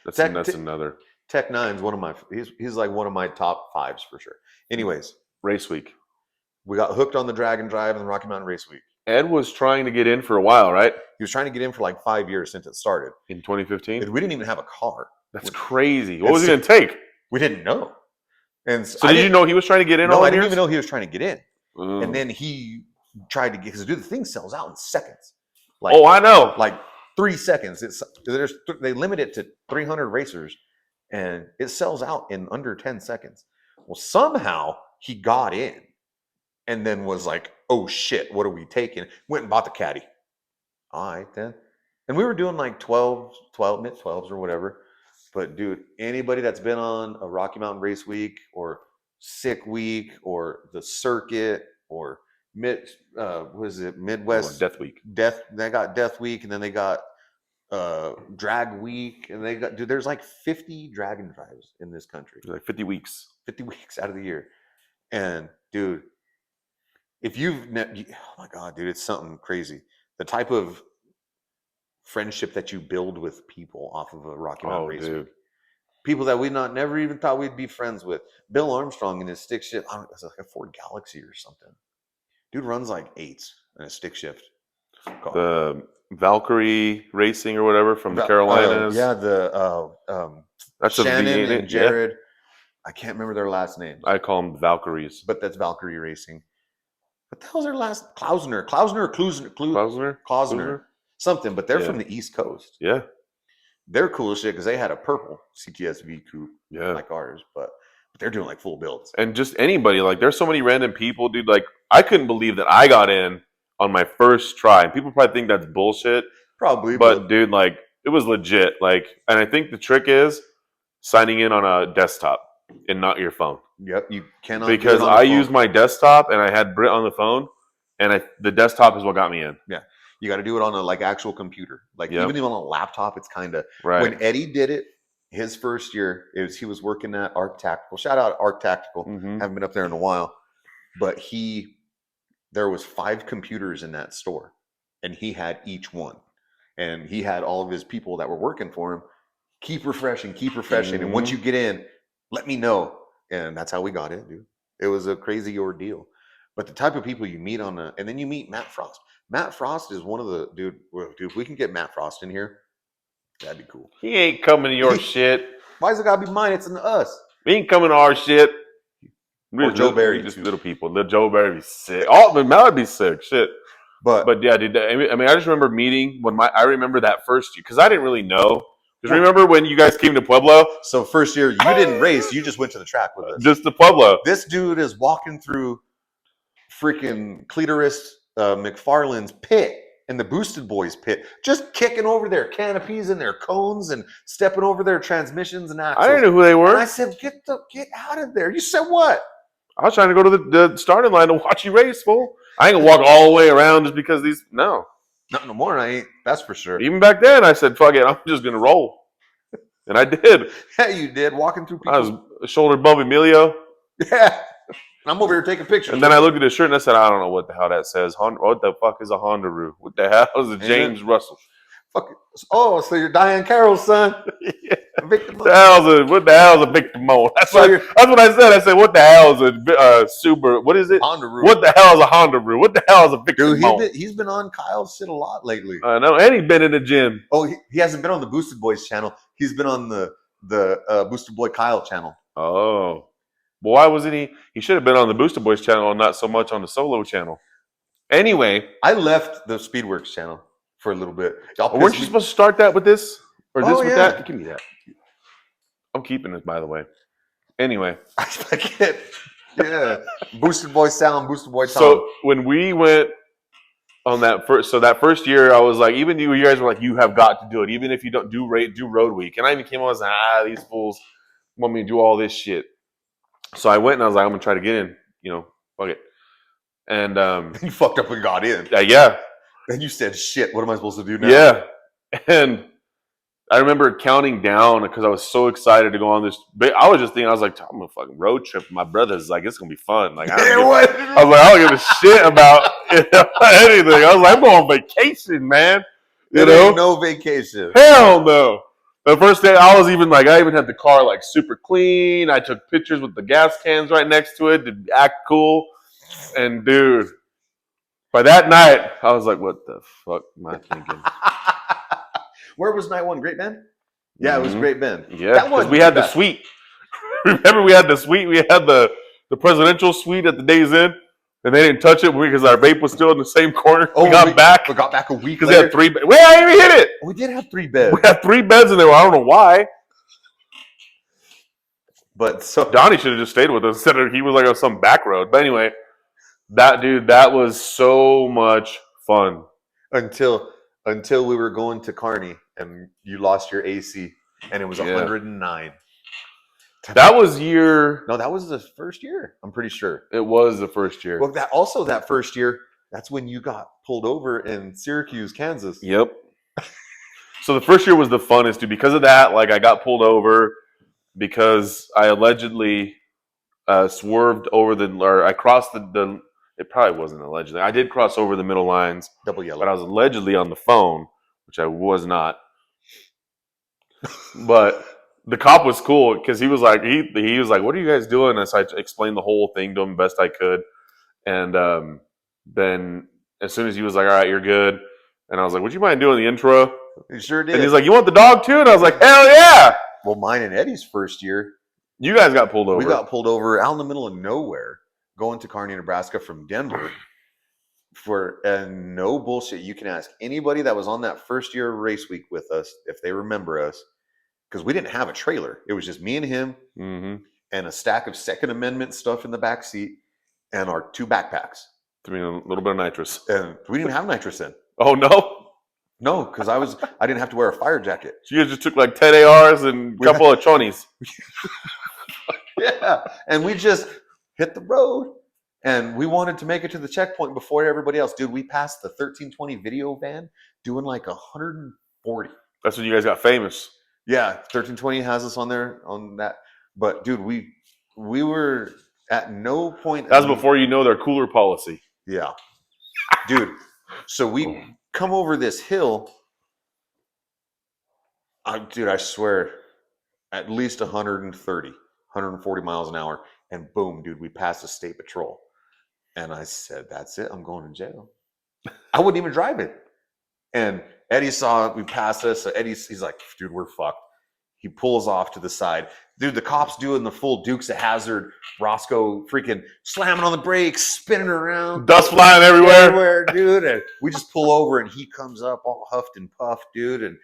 That's another. Tech 9's one of my. He's like one of my top 5s for sure. Anyways, race week. We got hooked on the Dragon Drive and the Rocky Mountain Race Week. Ed was trying to get in for a while, right? He was trying to get in for like 5 years since it started. In 2015? We didn't even have a car. That's crazy. What was he going to take? We didn't know. And so did you know he was trying to get in? No, I didn't even know he was trying to get in. Mm. And then he tried to get, because dude, the thing sells out in seconds. Like, oh, I know. Like 3 seconds. They limit it to 300 racers, and it sells out in under 10 seconds. Well, somehow he got in and then was like, oh shit, what are we taking? Went and bought the caddy. All right, then. And we were doing like mid 12s or whatever. But dude, anybody that's been on a Rocky Mountain Race Week or Sick Week or the circuit or Midwest Death Week. They got Death Week, and then they got Drag Week, and they got there's like 50 Dragon Drives in this country. There's like 50 weeks. 50 weeks out of the year. And dude, if oh my God, dude, it's something crazy. The type of friendship that you build with people off of a Rocky Mountain Race Week. People that we never even thought we'd be friends with. Bill Armstrong in his stick shift, it's like a Ford Galaxy or something. Dude runs like 8s in a stick shift car. The Valkyrie Racing or whatever from the Carolinas. That's Shannon and Jared. Yeah. I can't remember their last names. I call them Valkyries. But that's Valkyrie Racing. What the hell's their last? Klausner? Something, but they're from the East Coast. Yeah. They're cool as shit because they had a purple CTSV coupe like ours, but they're doing like full builds. And just anybody, like there's so many random people, dude. Like I couldn't believe that I got in on my first try. People probably think that's bullshit. Probably. But dude, like it was legit. Like, and I think the trick is signing in on a desktop and not your phone. Yep. You cannot. Because I used my desktop and I had Britt on the phone, and the desktop is what got me in. Yeah. You got to do it on a actual computer. Like even on a laptop, it's kind of right. When Eddie did it, his first year, he was working at Arc Tactical. Shout out Arc Tactical. Haven't been up there in a while, but there was 5 computers in that store, and he had each one, and he had all of his people that were working for him. Keep refreshing, and once you get in, let me know. And that's how we got in, dude. It was a crazy ordeal. But the type of people you meet and then you meet Matt Frost. Matt Frost is one of the dude. If we can get Matt Frost in here, that'd be cool. He ain't coming to your shit. Why is it gotta be mine? It's in us. He ain't coming to our shit. Or Joe Barry, just little people. Little Joe Barry be sick. Oh, but Matt would be sick. Shit. But yeah, dude. I mean, I just remember meeting I remember that first year because I didn't really know. Because remember when you guys came to Pueblo? So first year you didn't race. You just went to the track with us. Just to Pueblo. This dude is walking through freaking Cletus McFarland's pit in the Boosted Boys pit, just kicking over their canopies and their cones and stepping over their transmissions and axles. I didn't know who they were. And I said, get out of there. You said what? I was trying to go to the starting line to watch you race, fool. I ain't gonna walk all the way around just because these. No. Not no more, I ain't. That's for sure. Even back then, I said, fuck it, I'm just gonna roll. And I did. Yeah, you did. Walking through people. I was shoulder above Emilio. Yeah. I'm over here taking pictures. And then I looked at his shirt and I said, I don't know what the hell that says. What the fuck is a Hondaroo? What the hell is a James Russell? Fuck. Oh, so you're Diane Carroll's son? Yeah. Victim. What the hell is a victim mode? That's what I said. I said, what the hell is a Subaru? What is it? Hondaroo. What the hell is a Hondaroo? What the hell is a victim mode? He's been on Kyle's shit a lot lately. I know, and he's been in the gym. Oh, he hasn't been on the Boosted Boys channel. He's been on the Boosted Boy Kyle channel. Oh. Well, why wasn't he? He should have been on the Booster Boys channel and not so much on the Solo channel. Anyway. I left the Speedworks channel for a little bit. Weren't you supposed to start that with this? Or this with yeah. that? Give me that. I'm keeping this, by the way. Anyway. I can't. Yeah. Boosted Boy sound, Boosted Boy sound. So when we went on that first year, I was like, even you guys were like, you have got to do it. Even if you don't do Road Week. And I even came on and said, these fools want me to do all this shit. So I went and I was like, I'm gonna try to get in, fuck it. And you fucked up and got in. Yeah. And you said, shit, what am I supposed to do now? Yeah. And I remember counting down because I was so excited to go on this. I was just thinking, I was like, I'm on a fucking road trip. My brother's like, it's gonna be fun. Like, I was like, I don't give a shit about anything. I was like, I'm going on vacation, man. Ain't no vacation. Hell no. The first day, I even had the car like super clean. I took pictures with the gas cans right next to it to act cool. And dude, by that night, I was like, what the fuck am I thinking? Where was night one? Great Bend? Yeah, it was Great Bend. Yeah, because we had the suite. Remember, we had the suite. We had the presidential suite at the Days Inn. And they didn't touch it because our vape was still in the same corner. We got back a week because they had 3 beds. Wait, I didn't even hit it. We did have 3 beds. We had 3 beds in there. I don't know why. But so Donnie should have just stayed with us instead of he was like on some back road. But anyway, that was so much fun. Until we were going to Kearney and you lost your AC and it was 109. That was year. No, that was the first year. I'm pretty sure it was the first year. Well, that first year, that's when you got pulled over in Syracuse, Kansas. Yep. So the first year was the funnest, dude. Because of that, like I got pulled over because I allegedly swerved over I crossed the. It probably wasn't allegedly. I did cross over the middle lines. Double yellow. But I was allegedly on the phone, which I was not. But the cop was cool because he was like, he was like, what are you guys doing? And so I explained the whole thing to him best I could. And then as soon as he was like, all right, you're good. And I was like, would you mind doing the intro? He sure did. And he's like, you want the dog too? And I was like, hell yeah. Well, mine and Eddie's first year. You guys got pulled over. We got pulled over out in the middle of nowhere going to Kearney, Nebraska from Denver. And no bullshit. You can ask anybody that was on that first year of race week with us if they remember us. Because we didn't have a trailer. It was just me and him and a stack of Second Amendment stuff in the back seat and our 2 backpacks. I mean, a little bit of nitrous. And we didn't have nitrous in. Oh, no? No, because I didn't have to wear a fire jacket. So you guys just took like 10 ARs and a couple of chonies. Yeah. And we just hit the road. And we wanted to make it to the checkpoint before everybody else. Dude, we passed the 1320 video van doing like 140. That's when you guys got famous. Yeah, 1320 has us on there on that. But dude, we were at no point. That's before you know their cooler policy. Yeah, dude. So we come over this hill. Dude, I swear, at least 130, 140 miles an hour, and boom, dude, we passed the state patrol. And I said, "That's it. I'm going to jail." I wouldn't even drive it. And Eddie saw it. We passed us. So he's like, dude, we're fucked. He pulls off to the side. Dude, the cop's doing the full Dukes of Hazzard. Roscoe freaking slamming on the brakes, spinning around. Dust flying everywhere. Dude. And we just pull over and he comes up all huffed and puffed, dude. And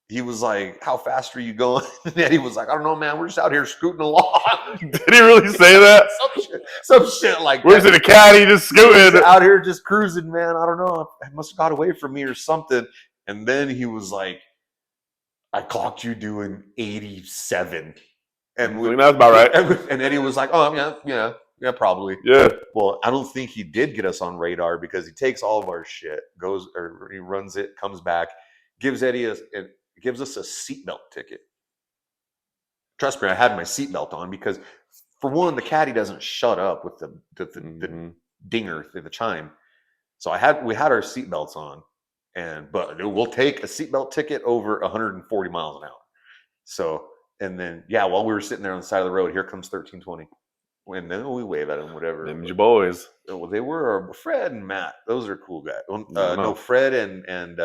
he was like, "How fast are you going?" And Eddie was like, "I don't know, man. We're just out here scooting along." Did he really say that? some shit like Where's that. it a caddy just scooting? Out here just cruising, man. I don't know. I must have got away from me or something. And then he was like, "I clocked you doing 87." And That's about right. And Eddie was like, "Oh, yeah, probably." Yeah. Well, I don't think he did get us on radar because he takes all of our shit, goes or he runs it, comes back, gives us a seatbelt ticket. Trust me, I had my seatbelt on because, for one, the caddy doesn't shut up with the dinger, the chime. So we had our seatbelts on, but we'll take a seatbelt ticket over 140 miles an hour. So, and then while we were sitting there on the side of the road, here comes 1320. And then we wave at them, whatever. Them's your boys. Well, they were Fred and Matt. Those are cool guys. No, Fred and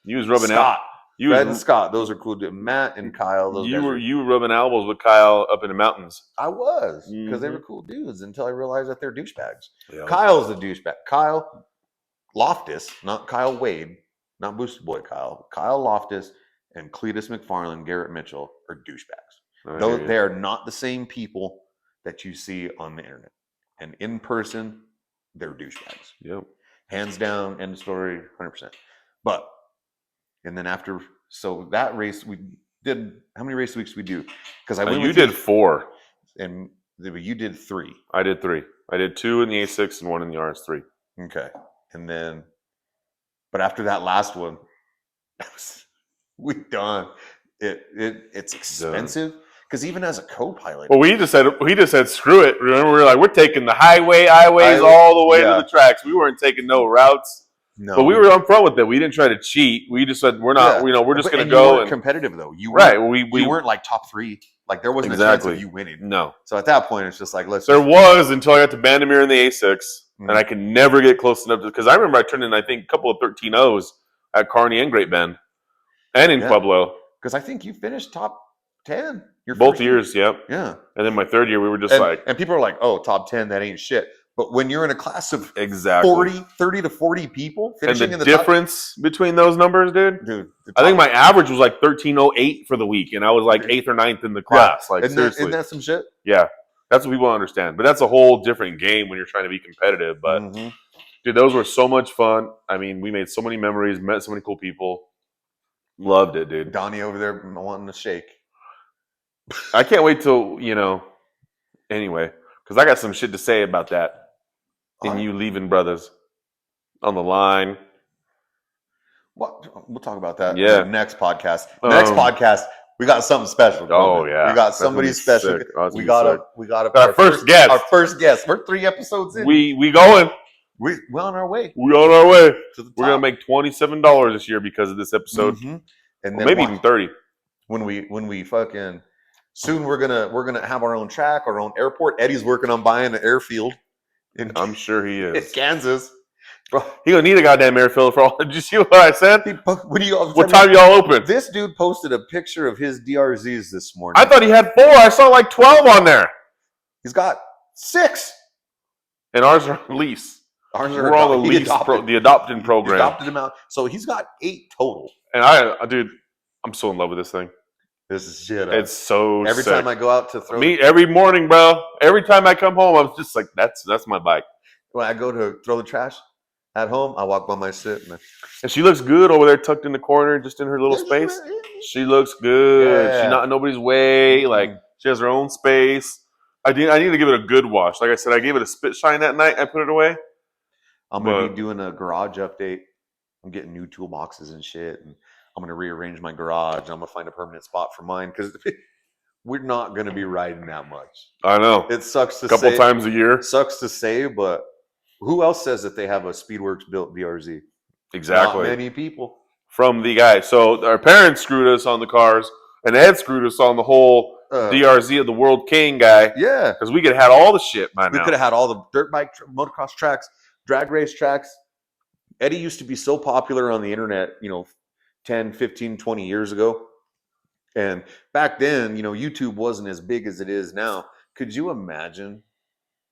you was rubbing Scott. out. Fred and Scott. Those are cool. Matt and Kyle. You were rubbing elbows with Kyle up in the mountains. I was, because they were cool dudes until I realized that they're douchebags. Yeah. Kyle's a douchebag. Kyle Loftus, not Kyle Wade, not Booster Boy Kyle. Kyle Loftus and Cletus McFarland, Garrett Mitchell are douchebags. They are not the same people that you see on the internet. And in person, they're douchebags. Yep. Hands down, end of story, 100%. But, and then after, so that race, we did, how many race weeks we do? Because you did 4. And you did 3. I did 3. I did 2 in the A6 and 1 in the RS3. Okay. And then, but after that last one, we done. It's expensive. Because even as a co-pilot, well, he just said screw it. Remember, we were like, we're taking the highways all the way to the tracks. We weren't taking no routes. No, but we were upfront with it. We didn't try to cheat. We just said we're not. We're just going to go. You weren't competitive though. You we weren't like top 3. Like there wasn't a chance of you winning. No. So at that point, it's just like There was until I got to Bandamere in the A6, and I could never get close enough because I remember I turned in I think a couple of 13-0s at Kearney and Great Bend, and in Pueblo. Because I think you finished top 10. Both years, yep. Yeah. And then my third year, we were just and people are like, "Oh, top 10, that ain't shit." But when you're in a class of 30 to 40 people finishing in the difference between those numbers, dude, I think my average was like 13:08 for the week, and I was like 8th or 9th in the class. Like seriously, isn't that some shit? Yeah, that's what people understand. But that's a whole different game when you're trying to be competitive. But dude, those were so much fun. I mean, we made so many memories, met so many cool people. Loved it, dude. Donnie over there wanting to shake. I can't wait till, anyway, because I got some shit to say about that. And you leaving brothers on the line. Well, we'll talk about that in the next podcast. Next podcast, we got something special. Oh, yeah. We got somebody special. We got our first guest. Our first guest. We're 3 episodes in. We going. We're on our way. We're on our way. To the top. We're going to make $27 this year because of this episode. And then maybe even 30. When we fucking... Soon we're gonna have our own track, our own airport. Eddie's working on buying an airfield. I'm sure he is. In Kansas. Bro, he gonna need a goddamn airfield for all. Did you see what I said? What time y'all open? This dude posted a picture of his DRZs this morning. I thought he had 4. I saw like 12 on there. He's got 6. And ours are on lease. We're on the lease, the adopted program. He adopted him out. So he's got 8 total. And dude, I'm so in love with this thing. This is shit. It's so every sick. time I go out to throw every morning, bro. Every time I come home, I'm just like, that's my bike. When I go to throw the trash at home, I walk by my sit. And she looks good over there, tucked in the corner, just in her little space. She looks good. She's not in nobody's way. Like she has her own space. I need to give it a good wash. Like I said, I gave it a spit shine that night. I put it away. I'm gonna be doing a garage update. I'm getting new toolboxes and shit, and I'm going to rearrange my garage. I'm going to find a permanent spot for mine because we're not going to be riding that much. I know. It sucks to say. A couple times a year. Sucks to say, but who else says that they have a Speedworks built DRZ? Exactly. Not many people. From the guy. So our parents screwed us on the cars, and Ed screwed us on the whole DRZ of the World King guy. Yeah. Because we could have had all the shit by now. We could have had all the dirt bike, motocross tracks, drag race tracks. Eddie used to be so popular on the internet, 10, 15, 20 years ago. And back then, YouTube wasn't as big as it is now. Could you imagine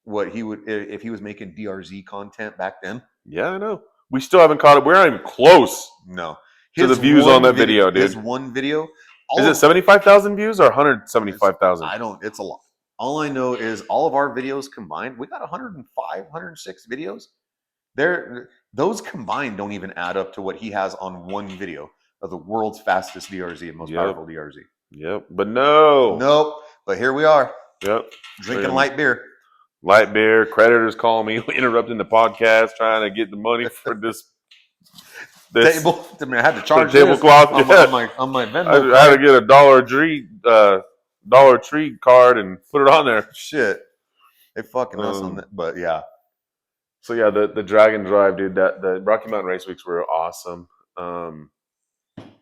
what he would, if he was making DRZ content back then? Yeah, I know. We still haven't caught up. We're not even close. No. to the views on that video, dude. His one video. Is it 75,000 views or 175,000? I don't. It's a lot. All I know is all of our videos combined, we got 105, 106 videos. Those combined don't even add up to what he has on one video of the world's fastest DRZ and most powerful DRZ. Yep, but no. Nope. But here we are. Yep. Drinking light beer. Light beer. Creditors calling me, interrupting the podcast, trying to get the money for this table. I mean, I had to charge the tablecloth on my Venmo. I had to get a Dollar Tree card and put it on there. Shit, they fucking us on that. But yeah. So yeah, the Dragon Drive, dude. The Rocky Mountain Race Weeks were awesome.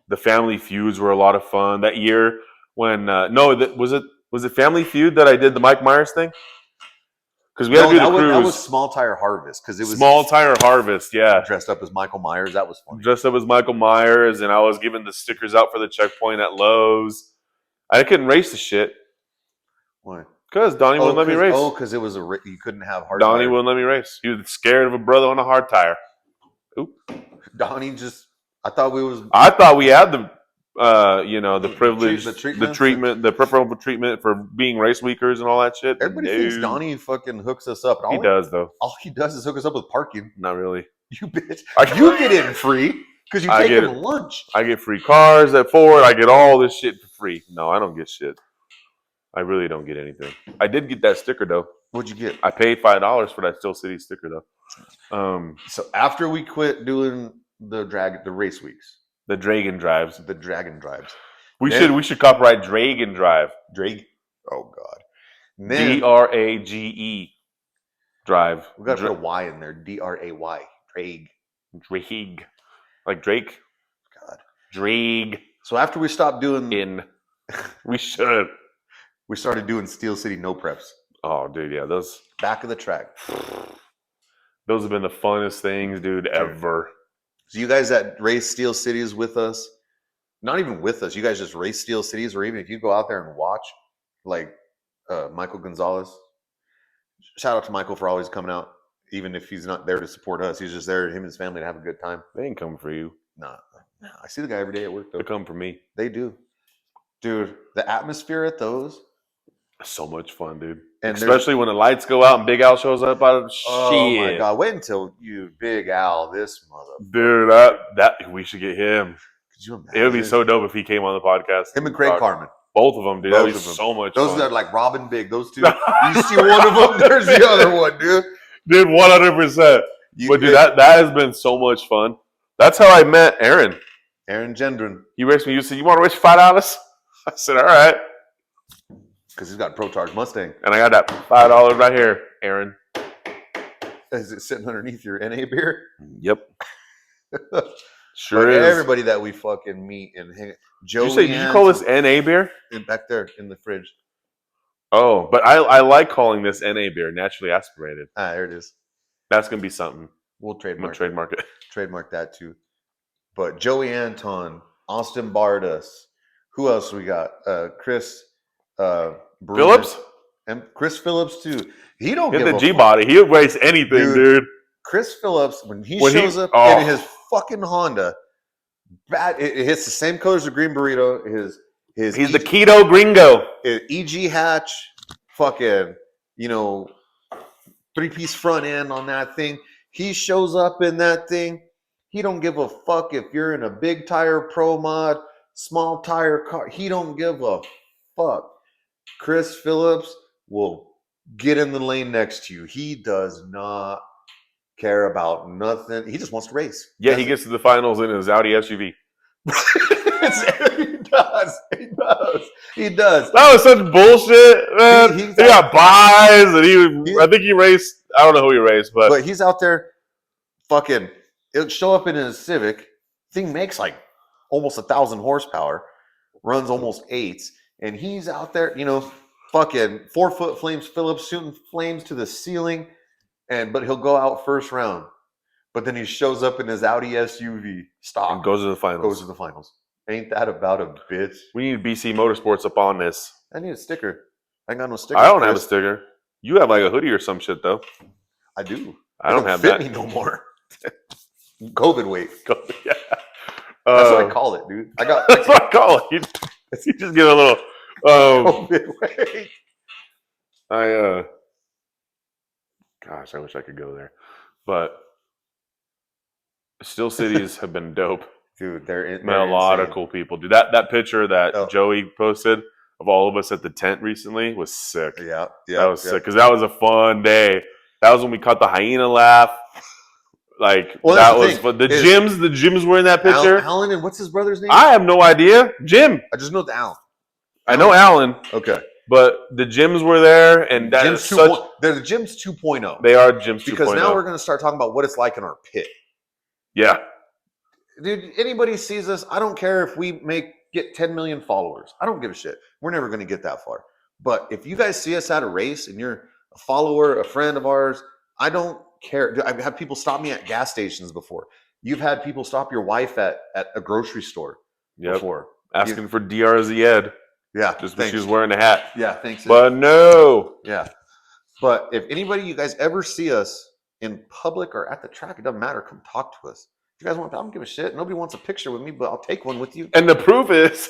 The Family Feuds were a lot of fun that year. When was it Family Feud that I did the Mike Myers thing? Because we had to do the cruise. That was Small Tire Harvest. Because it was Small Tire Harvest. Yeah, dressed up as Michael Myers. That was funny. Dressed up as Michael Myers, and I was giving the stickers out for the checkpoint at Lowe's. I couldn't race the shit. Why? Because Donnie wouldn't let me race. Oh, because it was you couldn't have hard. Donnie wouldn't let me race. He was scared of a brother on a hard tire. Oop. Donnie just. I thought we had the the privilege, the preferable treatment for being race weekers and all that shit. Everybody thinks Donnie fucking hooks us up. He does, though. All he does is hook us up with parking. Not really. You bitch. You get in free because you take him lunch. I get free cars at Ford. I get all this shit for free. No, I don't get shit. I really don't get anything. I did get that sticker, though. What'd you get? I paid $5 for that Steel City sticker, though. So after we quit doing the race weeks. The Dragon Drives. We should copyright Dragon Drive. Oh God. DRAGE Drive. We got to put a Y in there. DRAY. Drake. Like Drake. God. Drake. So after we stopped doing we should. We started doing Steel City no preps. Oh, dude, yeah, those back of the track. Those have been the funnest things, dude, ever. So you guys that race Steel Cities with us, not even with us, you guys just race Steel Cities, or even if you go out there and watch, like Michael Gonzalez. Shout out to Michael for always coming out, even if he's not there to support us. He's just there, him and his family, to have a good time. They ain't coming for you. Nah, I see the guy every day at work, though. They come for me. They do. Dude, the atmosphere at those. So much fun, dude. And especially when the lights go out and Big Al shows up out of shit. Oh my God! Wait until you Big Al, this mother. Dude, that we should get him. Could you imagine? It would be so dope if he came on the podcast. Him and Craig Carmen. Both of them, dude. That'd be so much fun. Those are like Robin Big. Those two. You see one of them, there's the other one, dude. Dude, 100%. But dude, that has been so much fun. That's how I met Aaron. Aaron Gendron. He raced me. You said, "You want to race for $5?" I said, "All right." Because he's got a Pro Charge Mustang. And I got that $5 right here, Aaron. Is it sitting underneath your NA beer? Yep. Sure is. Everybody that we fucking meet and hang. Did you call this NA beer? Back there in the fridge. Oh, but I like calling this NA beer, naturally aspirated. Ah, there it is. That's going to be something. We'll trademark it. Trademark that too. But Joey Anton, Austin Bardas. Who else we got? Chris Phillips? And Chris Phillips too. He don't get give the a G-body. He'll race anything, dude. Chris Phillips, when he shows up in his fucking Honda, it hits the same colors as the Green Burrito. He's the keto gringo. EG hatch, fucking, 3-piece front end on that thing. He shows up in that thing. He don't give a fuck if you're in a big tire pro mod, small tire car. He don't give a fuck. Chris Phillips will get in the lane next to you. He does not care about nothing. He just wants to race. Yeah, he gets to the finals in his Audi SUV. He does. That was such bullshit, man. He got buys, and I think he raced. I don't know who he raced, but he's out there. Fucking, it'll show up in his Civic. Thing makes like almost 1,000 horsepower, runs almost 8s, and he's out there. Fucking 4-foot flames. Phillips shooting flames to the ceiling, but he'll go out first round. But then he shows up in his Audi SUV stock. And goes to the finals. Ain't that about a bitch? We need BC Motorsports up on this. I need a sticker. I ain't got no sticker. I don't have a sticker. You have like a hoodie or some shit, though. I do. I don't have fit that. Me no more. COVID weight. Yeah. That's what I call it, dude. That's what I call it. You just get a little. COVID. Gosh, I wish I could go there, but Still Cities have been dope. Dude, they're Met a lot of cool people. Dude, that picture that Joey posted of all of us at the tent recently was sick. Yeah. That was sick because that was a fun day. That was when we caught the hyena laugh. Like that was fun. The gyms were in that picture. Alan and what's his brother's name? I have no idea. Jim. I just know the Alan. I know Alan. Okay. But the gyms were there, and that is they're the gyms 2.0. They are gyms 2.0. Because now we're going to start talking about what it's like in our pit. Yeah. Dude, anybody sees us, I don't care if we get 10 million followers. I don't give a shit. We're never going to get that far. But if you guys see us at a race and you're a follower, a friend of ours, I don't care. I've had people stop me at gas stations before. You've had people stop your wife at a grocery store before. Asking for DRZ Ed. Yeah. Just because she was wearing a hat. Yeah, thanks. But no. Yeah. But if anybody, you guys ever see us in public or at the track, it doesn't matter. Come talk to us. If you guys want, I don't give a shit. Nobody wants a picture with me, but I'll take one with you. And the proof is,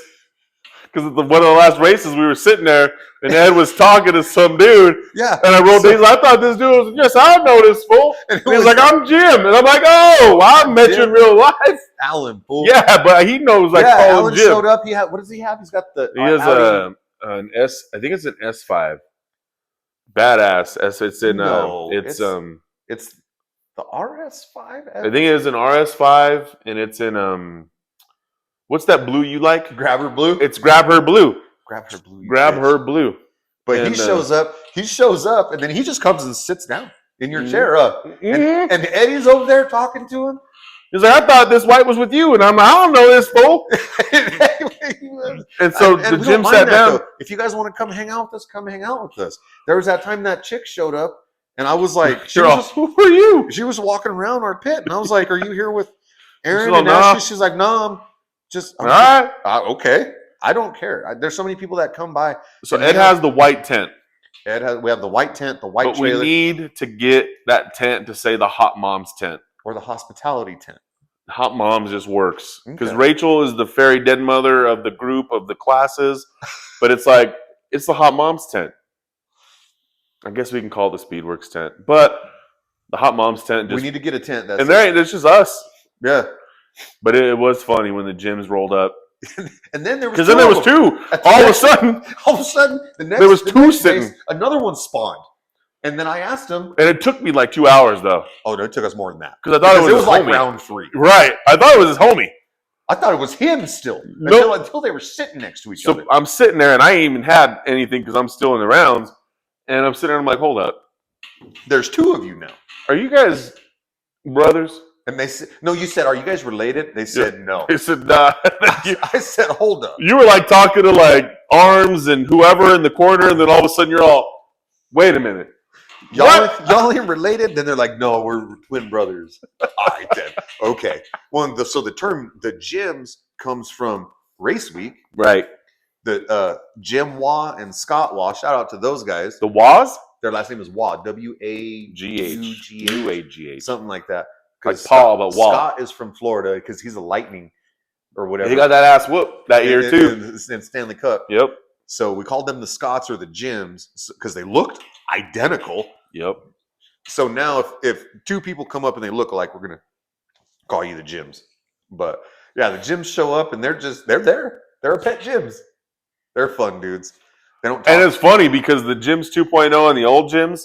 because one of the last races, we were sitting there, and Ed was talking to some dude. Yeah. And I rolled these. I thought this dude was, yes, I know this fool. And he was like, I'm Jim. And I'm like, oh, I met you in real life. Alan, fool. Yeah, but he knows, like, Alan Jim. showed up. What does he have? He's got the... He has an S, I think it's an S5. Badass. It's in, it's the RS5? I think it is an RS5, and it's in, what's that blue you like? Grab Her Blue? It's Grab Her Blue. Grab Her Blue. Grab Her Blue. But he shows up, and then he just comes and sits down in your chair. And Eddie's over there talking to him. He's like, I thought this white was with you. And I'm like, I don't know this fool. And so the gym sat down. Though. If you guys want to come hang out with us, come hang out with us. There was that time that chick showed up, and I was like, who are you? She was walking around our pit, and I was like, are you here with Aaron like, and Ashley? She's like, no, I'm just... All right. Okay. I don't care. There's so many people that come by. So Ed has the white tent. We have the white tent, the white trailer. But we need to get that tent to say the Hot Moms tent. Or the hospitality tent. Hot Moms just works. Because Rachel is the fairy dead mother of the group, of the classes. But it's like, it's the Hot Moms tent. I guess we can call it the Speedworks tent. But the Hot Moms tent just... We need to get a tent. And it's just us. Yeah. But it was funny when the gyms rolled up. And then there was because then there was two. All of a sudden, there was two sitting. Race, another one spawned, and then I asked him, and it took me like 2 hours though. Oh no, it took us more than that because I thought it was like homie. Round 3. Right, I thought it was his homie. I thought it was him still until they were sitting next to each other. So I'm sitting there, and I ain't even had anything because I'm still in the rounds, and I'm sitting there. I'm like, hold up, there's two of you now. Are you guys brothers? And they said, no, you said, are you guys related? They said, no. They said, nah. I said, hold up. You were like talking to like Arms and whoever in the corner, and then all of a sudden you're all, wait a minute. Y'all ain't related? Then they're like, no, we're twin brothers. All right, then. Okay. Well, so the term, the gyms, comes from Race Week. Right. The Jim Waugh and Scott Waugh, shout out to those guys. The Waughs? Their last name is Waugh, W-A-G-H. Something like that. Like Paul, but Waugh. Scott is from Florida because he's a Lightning or whatever. He got that ass whooped that year too. In Stanley Cup. Yep. So we called them the Scots or the Gyms because they looked identical. Yep. So now if two people come up and they look alike, we're going to call you the Gyms. But yeah, the Gyms show up and they're there. They're a pet Gyms. They're fun dudes. They don't talk. And it's funny because the Gyms 2.0 and the old Gyms,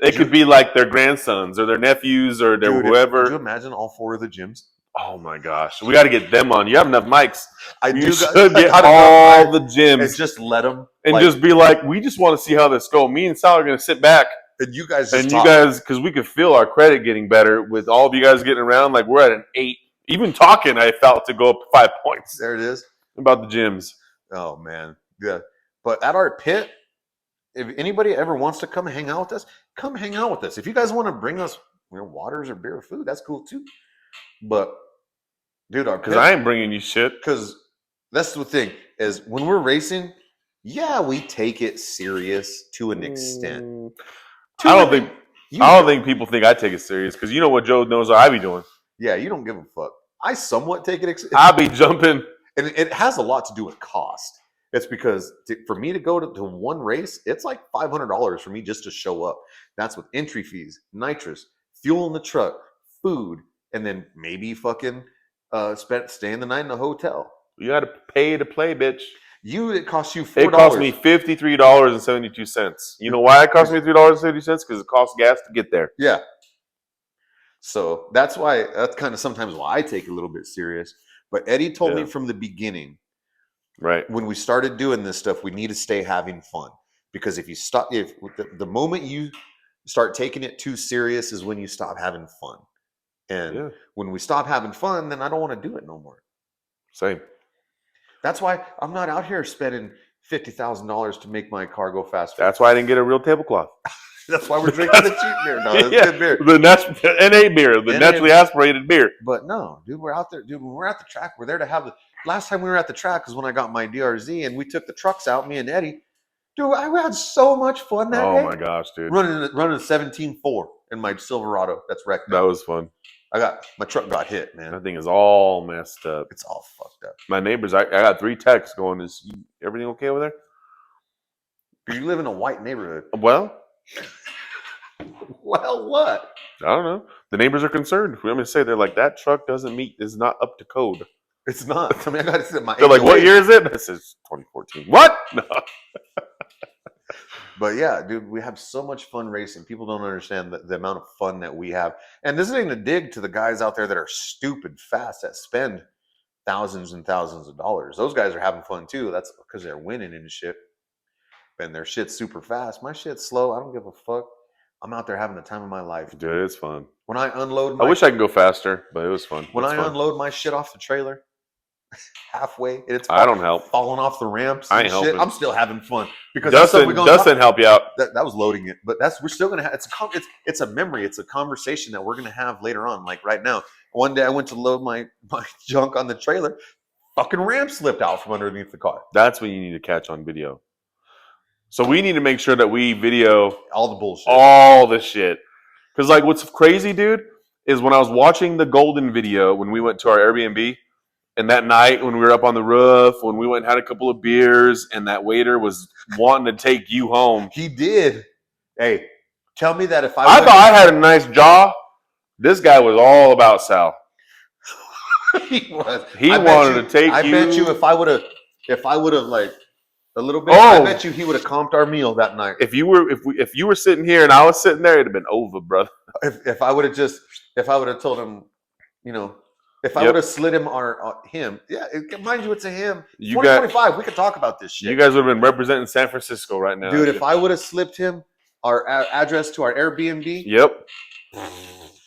it could be like their grandsons or their nephews or their whoever. Could you imagine all four of the Gyms? Oh my gosh. We got to get them on. You have enough mics. You should get all the Gyms. And just let them. And just be like, we just want to see how this goes. Me and Sal are going to sit back. And you guys because we could feel our credit getting better with all of you guys getting around. Like we're at an 8. Even talking, I felt to go up 5 points. There it is. About the Gyms. Oh, man. Yeah. But at our pit, if anybody ever wants to come hang out with us, come hang out with us. If you guys want to bring us waters or beer or food, that's cool too. But, dude, because I ain't bringing you shit. Because that's the thing is when we're racing, yeah, we take it serious to an extent. I don't think people think I take it serious because you know what Joe knows I be doing. Yeah, you don't give a fuck. I somewhat take it. I'll be jumping. And it has a lot to do with cost. It's because for me to go to one race, it's like $500 for me just to show up. That's with entry fees, nitrous, fuel in the truck, food, and then maybe fucking staying the night in a hotel. You got to pay to play, bitch. It costs you $4. It cost me $53.72. You know why it cost me $3.70? Because it costs gas to get there. Yeah. So that's kind of sometimes why I take it a little bit serious. But Eddie told me from the beginning, right, when we started doing this stuff, we need to stay having fun. Because if the moment you start taking it too serious is when you stop having fun. And when we stop having fun, then I don't want to do it no more. Same. That's why I'm not out here spending $50,000 to make my car go faster. That's why I didn't get a real tablecloth. That's why we're drinking the cheap beer. No, it's good beer. The NA beer, the naturally aspirated beer. But no, dude, we're out there. Dude, when we're at the track, we're there to have last time we were at the track is when I got my DRZ and we took the trucks out, me and Eddie. Dude, I had so much fun that day. Oh my gosh, dude. Running a 17.4 in my Silverado that's wrecked. That was fun. My truck got hit, man. That thing is all messed up. It's all fucked up. My neighbors, I got 3 texts going, is everything okay over there? You live in a white neighborhood. Well, what? I don't know. The neighbors are concerned. I'm going to say, they're like, that truck is not up to code. It's not. I mean, I got to sit my. They're like, what year is it? This is 2014. What? No. But yeah, dude, we have so much fun racing. People don't understand the amount of fun that we have. And this ain't a dig to the guys out there that are stupid fast, that spend thousands and thousands of dollars. Those guys are having fun too. That's because they're winning and shit. And their shit's super fast. My shit's slow. I don't give a fuck. I'm out there having the time of my life. Dude, it's fun. When I unload I wish I could go faster, but it was fun. When I unload my shit off the trailer, halfway, I don't help. Falling off the ramps. I ain't helping. I'm still having fun because Dustin help you out. That was loading it, but we're still gonna have. It's a memory. It's a conversation that we're gonna have later on. Like right now, one day I went to load my junk on the trailer, fucking ramp slipped out from underneath the car. That's what you need to catch on video. So we need to make sure that we video all the bullshit, all the shit. Because like, what's crazy, dude, is when I was watching the Golden video when we went to our Airbnb. And that night when we were up on the roof, when we went and had a couple of beers, and that waiter was wanting to take you home. He did. Hey, tell me that if I thought I had a nice jaw. This guy was all about Sal. He was. He wanted to take you. I bet you if I would have like a little bit, I bet you he would have comped our meal that night. If you were sitting here and I was sitting there, it'd have been over, brother. If I would have told him, you know. If I would have slid him him, mind you, it's a him. 2025, we could talk about this shit. You guys would have been representing San Francisco right now. Dude, if I would have slipped him our address to our Airbnb, yep,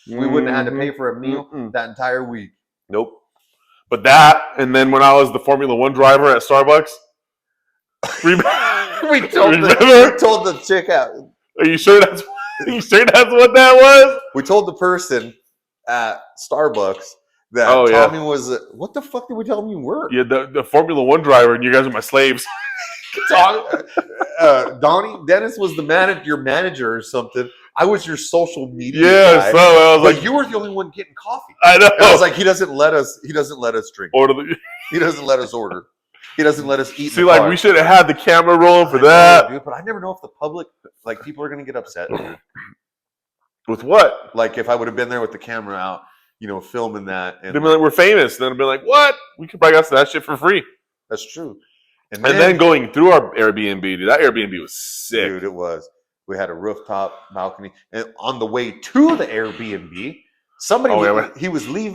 we wouldn't have had to pay for a meal that entire week. Nope. But that, and then when I was the Formula One driver at Starbucks, we told the chick out. Are you sure that's what that was? We told the person at Starbucks that Tommy was. What the fuck did we tell him you were? Yeah, the Formula One driver, and you guys are my slaves. Donnie Dennis was your manager or something. I was your social media guy. So I was like, you were the only one getting coffee. I know. And I was like, he doesn't let us drink. He doesn't let us order. He doesn't let us eat. See, like, we should have had the camera rolling for that. Dude, but I never know if the public, like, people are gonna get upset. With what? Like, if I would have been there with the camera out, you know, filming that, and they'd be like, we're famous. Then I'd be like, what? We could probably get that shit for free. That's true. And then going through our Airbnb, dude, that Airbnb was sick. Dude, it was. We had a rooftop balcony, and on the way to the Airbnb,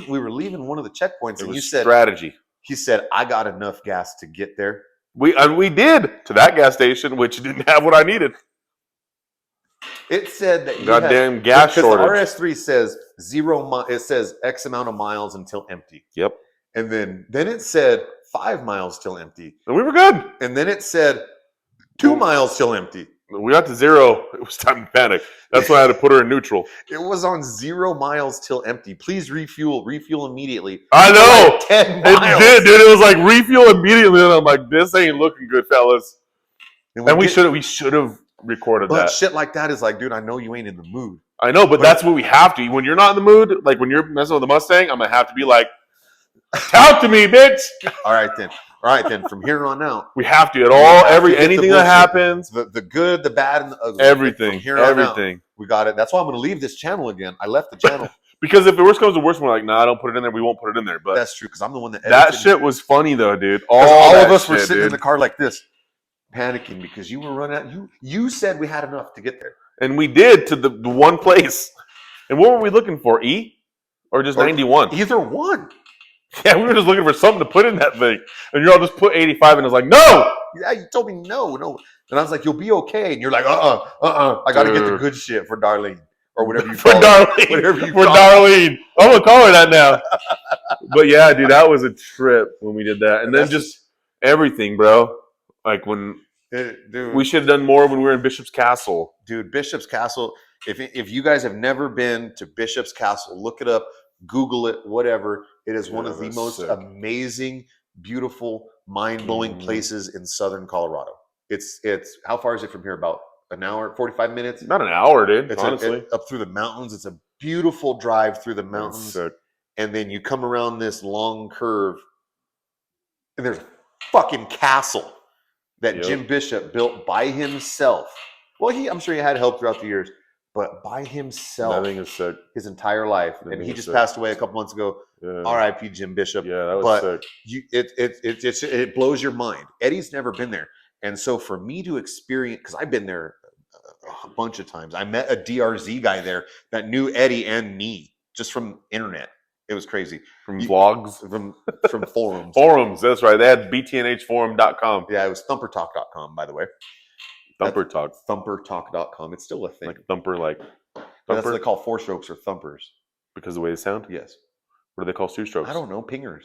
we were leaving one of the checkpoints, and you said strategy. He said, I got enough gas to get there. We did to that gas station, which didn't have what I needed. It said that goddamn gas shortage. Because the RS3 says it says X amount of miles until empty. Yep. And then it said 5 miles till empty. And we were good. And then it said 2 miles till empty. We got to 0. It was time to panic. That's why I had to put her in neutral. It was on 0 miles till empty. Please refuel immediately. I know. Like 10 miles. It did, dude. It was like refuel immediately. And I'm like, this ain't looking good, fellas. And we should have recorded that. But shit like that is like, dude, I know you ain't in the mood. I know, but that's what we have to. When you're not in the mood, like when you're messing with the Mustang, I'm going to have to be like, Talk to me, bitch. All right then. From here on out, We have to anything that happens, the good, the bad, and the ugly. everything, From here on everything. out, we got it. That's why I'm going to leave this channel again. I left the channel. Because if the worst comes to worst, we're like, nah, don't put it in there. We won't put it in there. But That's true because I'm the one that that edited shit was funny though, dude. all That of us were shit, sitting in dude. the car like this, panicking because you were running out. You said we had enough to get there. And we did to the one place. And what were we looking for? E? Or just 91? Either one. Yeah, we were just looking for something to put in that thing. And you're all just put 85 and it's like, no! Yeah, you told me no. And I was like, you'll be okay. And you're like, I got to get the good shit for Darlene. Or whatever you For call Darlene. it. Whatever you For call it. Darlene. I'm going to call her that now. But yeah, dude, that was a trip when we did that. And then just everything, bro. Like when Dude, we should have done more when we were in Bishop's Castle. Dude, Bishop's Castle. If you guys have never been to Bishop's Castle, look it up, Google it, whatever. It is one of the most amazing, beautiful, mind-blowing places in southern Colorado. It's how far is it from here? About an hour, 45 minutes? Not an hour, dude, It's honestly. up through the mountains. It's a beautiful drive through the mountains. And then you come around this long curve, and there's a fucking castle that Jim Bishop built by himself. Well, I'm sure he had help throughout the years, but by himself. I think it's sick. His entire life. And he just passed away a couple months ago. Yeah. R.I.P. Jim Bishop. Yeah, that was sick. It blows your mind. Eddie's never been there. And so for me to experience, because I've been there a bunch of times. I met a DRZ guy there that knew Eddie and me just from internet. It was crazy. From vlogs? From forums. Forums, that's right. They had btnhforum.com. Yeah, it was thumpertalk.com, by the way. Thumper Talk. Thumpertalk.com. It's still a thing. Like thumper, like That's what they call four strokes or thumpers. Because of the way they sound? Yes. What do they call two strokes? I don't know. Pingers.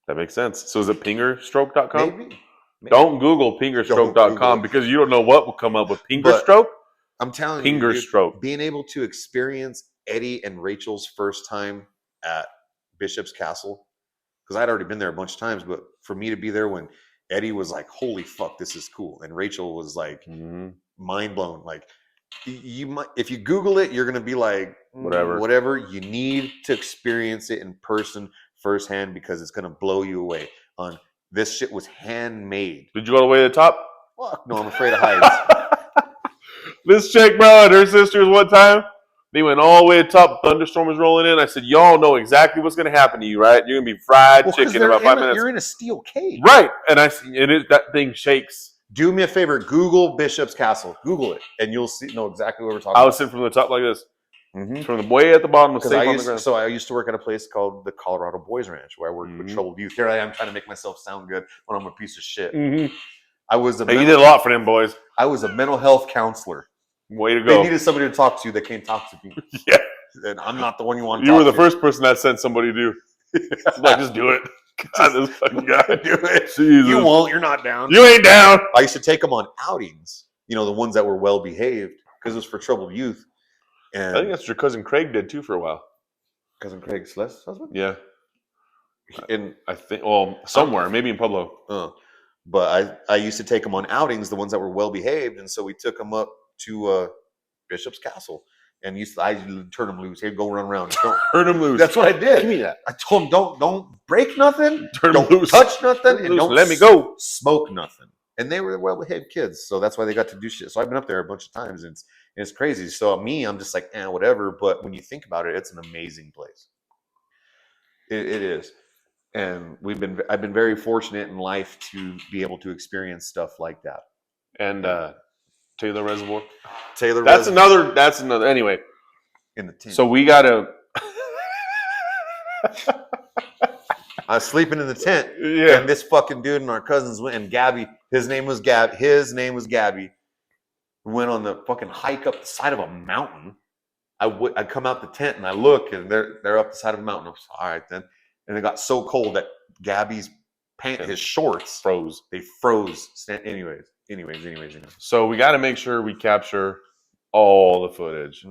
That makes sense. So is it pingerstroke.com? Maybe. Don't Google pingerstroke.com because you don't know what will come up with pingerstroke. I'm telling you, Pingerstroke. Being able to experience Eddie and Rachel's first time at Bishop's Castle, because I'd already been there a bunch of times, but for me to be there when Eddie was like, holy fuck, this is cool. And Rachel was like, mind blown. Like, you might, if you Google it, you're going to be like, whatever. You need to experience it in person firsthand because it's going to blow you away. This shit was handmade. Did you go all the way to the top? Fuck no, I'm afraid of heights. This chick, bro, and her sisters one time, they went all the way to the top. Thunderstorm was rolling in. I said, y'all know exactly what's going to happen to you, right? You're going to be fried chicken in about 5 minutes. You're in a steel cage. Right. And that thing shakes. Do me a favor. Google Bishop's Castle. Google it. And you'll know exactly what we're talking about. I was sitting from the top like this. From the way at the bottom was safe on the ground. So I used to work at a place called the Colorado Boys Ranch where I worked with troubled youth. Here I am trying to make myself sound good when I'm a piece of shit. I was you did a lot for them boys. I was a mental health counselor. Way to go. They needed somebody to talk to that can't talk to me. Yeah. And I'm not the one you want to talk You were the to. first person that sent somebody to do. Like, just do it. God, this fucking guy. Do it. Jesus. You won't. You're not down. You ain't down. I used to take them on outings. You know, the ones that were well behaved because it was for troubled youth. And I think that's what your cousin Craig did too for a while. Cousin Craig's husband? Yeah. And I think, somewhere, maybe in Pueblo. But I used to take them on outings, the ones that were well behaved, and so we took them up to Bishop's Castle, and I turn them loose. Hey, go run around. Turn them loose. That's what I did. Give me that. I told them don't break nothing, Turn them don't loose. touch nothing, and don't let me go. smoke nothing. And they were well behaved kids, so that's why they got to do shit. So I've been up there a bunch of times, and it's crazy. So I'm just like, whatever. But when you think about it, it's an amazing place. It is. And I've been very fortunate in life to be able to experience stuff like that. And Taylor Reservoir. That's another. Anyway, in the tent. so we gotta. I was sleeping in the tent. Yeah. And this fucking dude and our cousins went, and Gabby. His name was Gabby. We went on the fucking hike up the side of a mountain. I come out the tent and I look, and they're up the side of a mountain. I was all right then. And it got so cold that Gabby's his shorts froze. They froze. Anyways. So we got to make sure we capture all the footage.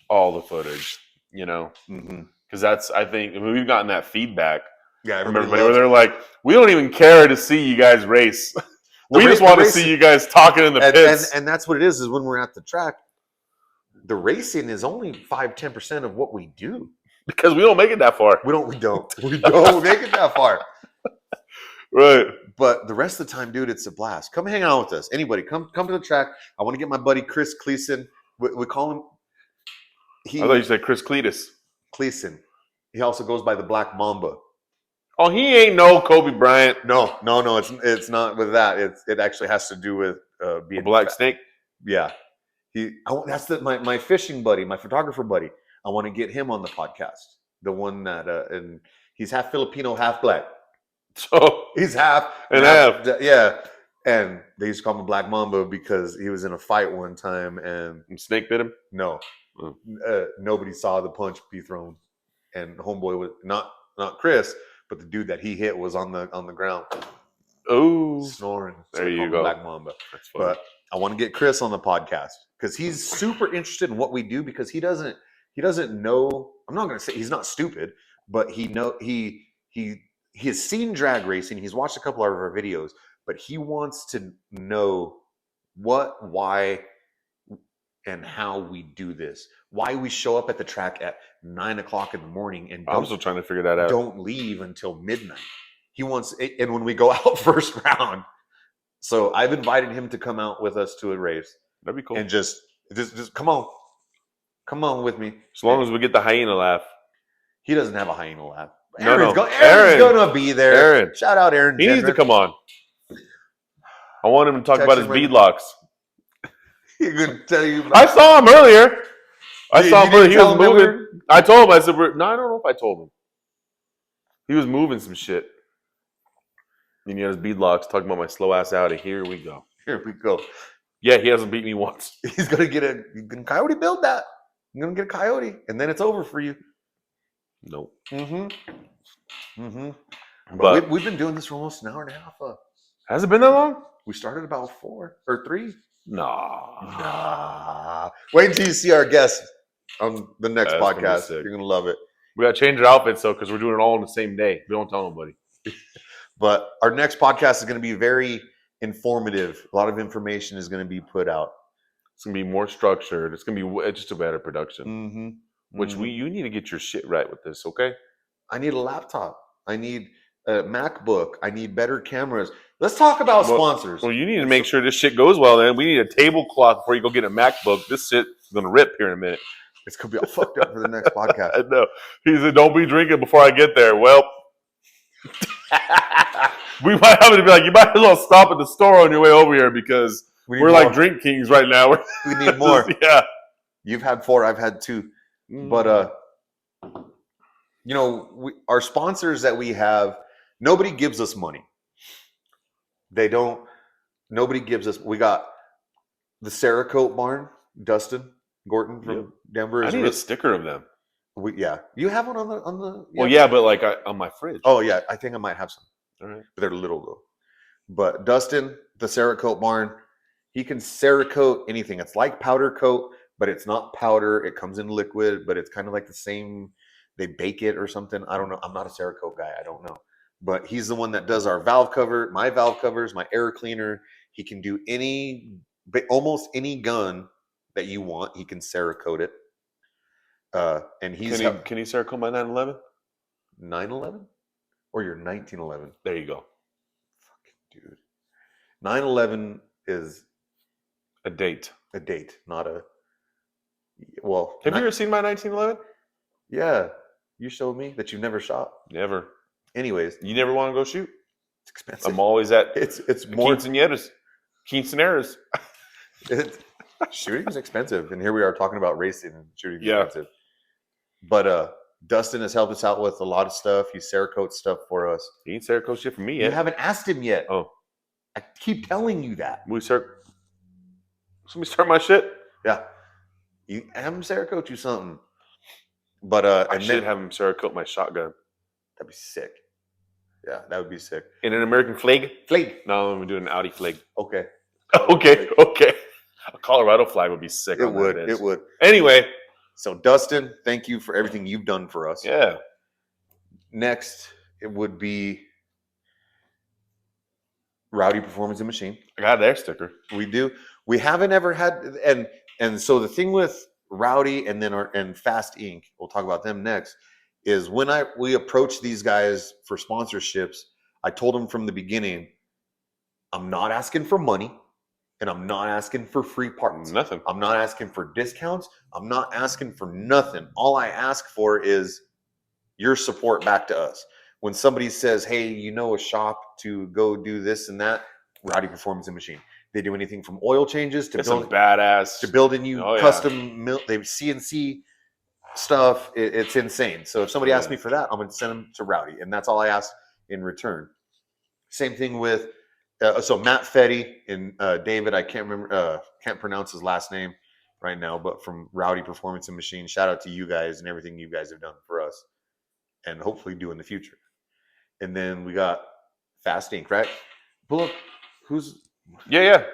All the footage, because that's, I think, we've gotten that feedback. Yeah, from everybody where they're like, we don't even care to see you guys race. We just want to see you guys talking in the pits. And that's what it is when we're at the track. The racing is only 5-10% of what we do. Because we don't make it that far. We don't make it that far. Right. But the rest of the time, dude, it's a blast. Come hang out with us. Anybody, come to the track. I want to get my buddy Chris Cleason. We call him. I thought you said Chris Cletus. Cleason. He also goes by the Black Mamba. Oh, he ain't no Kobe Bryant. No. It's not with that. It actually has to do with being A black snake. Yeah. That's my fishing buddy, my photographer buddy. I want to get him on the podcast. The one that and he's half Filipino, half black. So he's half and half. Yeah. And they used to call him Black Mamba because he was in a fight one time and snake bit him. No, nobody saw the punch be thrown, and homeboy was not Chris, but the dude that he hit was on the ground. Oh, snoring. There you go, Black Mamba. That's funny. But I want to get Chris on the podcast because he's super interested in what we do because he doesn't know. I'm not going to say he's not stupid, but he has seen drag racing. He's watched a couple of our videos, but he wants to know what, why, and how we do this. Why we show up at the track at 9 o'clock in the morning and I'm still trying to figure that out. Don't leave until midnight. He wants, and when we go out first round. So I've invited him to come out with us to a race. That'd be cool. And just come on with me. As long as we get the hyena laugh. He doesn't have a hyena laugh. Aaron's gonna be there. Aaron. Shout out Aaron. He needs to come on. I want him to talk about his beadlocks. He's gonna tell you. I saw him earlier. I saw him earlier. He was moving. I told him. I said, "No, I don't know if I told him." He was moving some shit. And he had his beadlocks talking about my slow ass Audi. Here we go. Here we go. Yeah, he hasn't beat me once. He's gonna get you can coyote build that. You're gonna get a coyote, and then it's over for you. Nope. But we've been doing this for almost an hour and a half. Has it been that long? We started about 4 or 3. Nah. Wait until you see our guest on the next That's gonna be podcast. sick. You're gonna love it. We gotta change our outfits though, because we're doing it all on the same day. We don't tell nobody. But our next podcast is going to be very informative. A lot of information is going to be put out. It's gonna be more structured. It's gonna be just a better production. Which you need to get your shit right with this, okay? I need a laptop. I need a MacBook. I need better cameras. Let's talk about sponsors. Well, you need to make sure this shit goes well. Then we need a tablecloth before you go get a MacBook. This shit's gonna rip here in a minute. It's gonna be all fucked up for the next podcast. I know. He said, "Don't be drinking before I get there." Well. We might have to be like, you might as well stop at the store on your way over here because we're like drink kings right now. We need more. Yeah. You've had 4, I've had 2. But our sponsors that we have, nobody gives us money. Nobody gives us. We got the Cerakote Barn, Dustin Gorton from Denver. I need a sticker of them. You have one on the. Well, yeah, but like on my fridge. Oh yeah, I think I might have some. All right, but they're little though. But Dustin, the Cerakote Barn, he can Cerakote anything. It's like powder coat, but it's not powder. It comes in liquid, but it's kind of like the same. They bake it or something. I don't know. I'm not a Cerakote guy. I don't know. But he's the one that does our valve cover, my valve covers, my air cleaner. He can do almost any gun that you want. He can Cerakote it. And he's can he Cerakote my 911? 911 or your 1911? There you go. Fucking dude. 911 is a date, not a. Well, have you ever seen my 1911? Yeah, you showed me that you've never shot. Never. Anyways, you never want to go shoot. It's expensive. I'm always at it's more quinceañeras. Shooting is expensive, and here we are talking about racing and shooting is expensive. But Dustin has helped us out with a lot of stuff. He Cerakote stuff for us. He ain't Cerakote shit for me yet. You haven't asked him yet. Oh, I keep telling you that. Somebody start my shit. Yeah, you have him Cerakote you something. But I should have him Cerakote my shotgun. That'd be sick. Yeah, that would be sick. In an American flag? Flag. No, I'm doing an Audi flag. Okay. Okay. A Colorado flag would be sick. It would. Anyway. So, Dustin, thank you for everything you've done for us. Yeah. Next, it would be Rowdy Performance and Machine. I got their sticker. We do. We haven't ever had, and so the thing with Rowdy and then and Fast Ink, we'll talk about them next, is when we approach these guys for sponsorships, I told them from the beginning, I'm not asking for money and I'm not asking for free parts. Nothing. I'm not asking for discounts. I'm not asking for nothing. All I ask for is your support back to us. When somebody says, hey, you know a shop to go do this and that, Rowdy Performance and Machine. They do anything from oil changes to building you custom they CNC stuff. It's insane. So if somebody asks me for that, I'm going to send them to Rowdy, and that's all I ask in return. Same thing with so Matt Fetty and David. I can't remember, can't pronounce his last name right now, but from Rowdy Performance and Machine. Shout out to you guys and everything you guys have done for us, and hopefully do in the future. And then we got Fast Ink, right? Pull up. Who's? Yeah.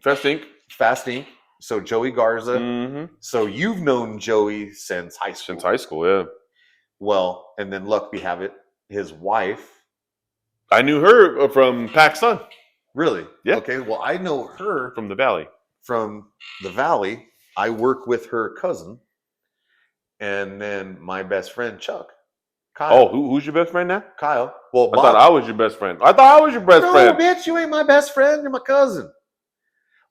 Fast Ink. Fast Ink. So Joey Garza. Mm-hmm. So you've known Joey since high school. Since high school, yeah. Well, and then luck we have it. His wife. I knew her from Pakistan. Really? Yeah. Okay. Well, I know her From the Valley. from the Valley. I work with her cousin, and then my best friend Chuck. Kyle. Oh, who's your best friend now? Kyle. Well, I thought I was your best friend. I thought I was your best no, friend. bitch, you ain't my best friend. You're my cousin.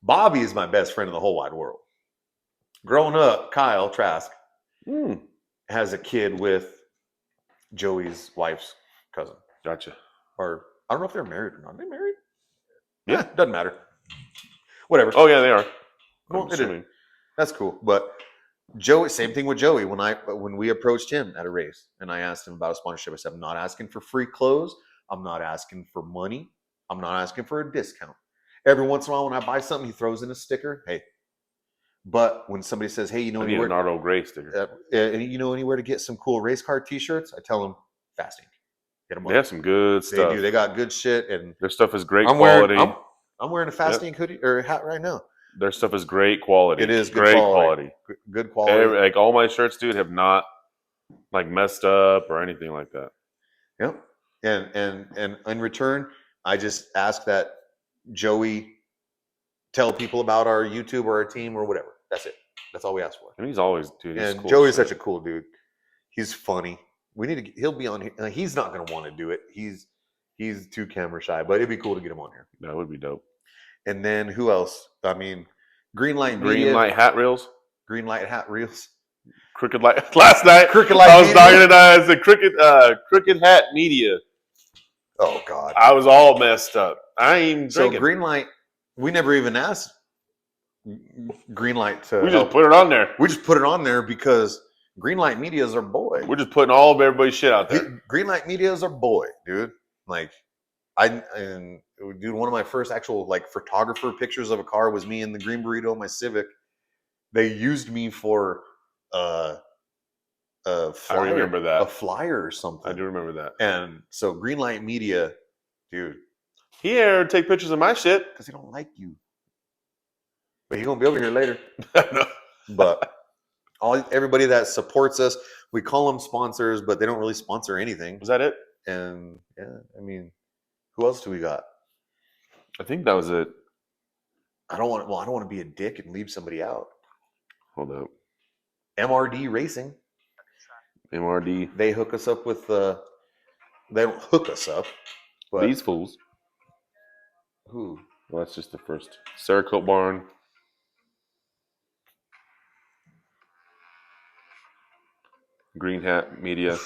Bobby is my best friend in the whole wide world. Growing up, Kyle Trask has a kid with Joey's wife's cousin. Gotcha. Or I don't know if they're married or not. Are they married? Yeah. Doesn't matter. Whatever. Oh, yeah, they are. Well, that's cool. But Joey, same thing with Joey. When we approached him at a race and I asked him about a sponsorship, I said, I'm not asking for free clothes. I'm not asking for money. I'm not asking for a discount. Every once in a while, when I buy something, he throws in a sticker. Hey, but when somebody says, "Hey, you know anywhere, an Nardo Gray sticker, you know anywhere to get some cool race car T-shirts?" I tell them, Fast Ink. Get them. They have some good stuff. They do. They got good shit, and their stuff is great quality. I'm wearing a Fast Ink hoodie or hat right now. Their stuff is great quality. It is great quality. Good quality. Like all my shirts, dude, have not like messed up or anything like that. Yep. And in return, I just ask that Joey tell people about our YouTube or our team or whatever. That's it. That's all we ask for. And he's always, dude. And cool Joey's such a cool dude. He's funny. He'll be on here. He's not going to want to do it. He's too camera shy, but it'd be cool to get him on here. That would be dope. And then who else? I mean, Green Light Hat Reels. Green Light Hat Reels. Crooked Light. Last night, Crooked Light I was talking to I said Crooked Hat Media. Oh God, I was all messed up. I ain't so drinking. Green Light. We never even asked Green Light to. We just put it on there. We just put it on there because Green Light Media is our boy. We're just putting all of everybody's shit out there. Green Light Media is our boy, dude. Like, dude, one of my first actual like photographer pictures of a car was me in the green burrito, my Civic. They used me for a flyer, I remember that. a flyer or something. I do remember that. And so Green Light Media, dude, he here take pictures of my shit because he don't like you, but he's gonna be over here later. No. But everybody that supports us, we call them sponsors, but they don't really sponsor anything. Was that it? And yeah, I mean, who else do we got? I think that was it. I don't want to be a dick and leave somebody out. Hold up. MRD Racing. MRD. They hook us up with they don't hook us up, but These fools. who? Well, that's just the first. Cerakote Barn. Green Hat Media.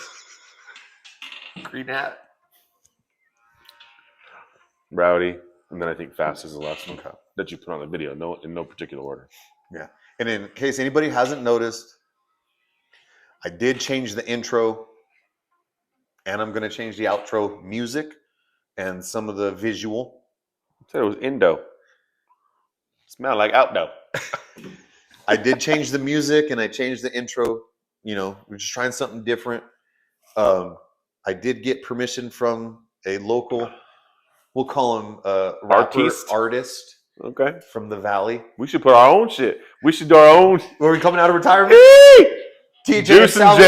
Green Hat. Rowdy. And then I think Fast is the last one that you put on the video. No, in no particular order. Yeah. And in case anybody hasn't noticed, I did change the intro, and I'm going to change the outro music and some of the visual. I said it was Indo. Smell like outdo. I did change the music and I changed the intro. You know, we're just trying something different. I did get permission from a local, we'll call him artist. Okay. From the Valley. We should put our own shit. We should do our own. Were we coming out of retirement? TJ Juice and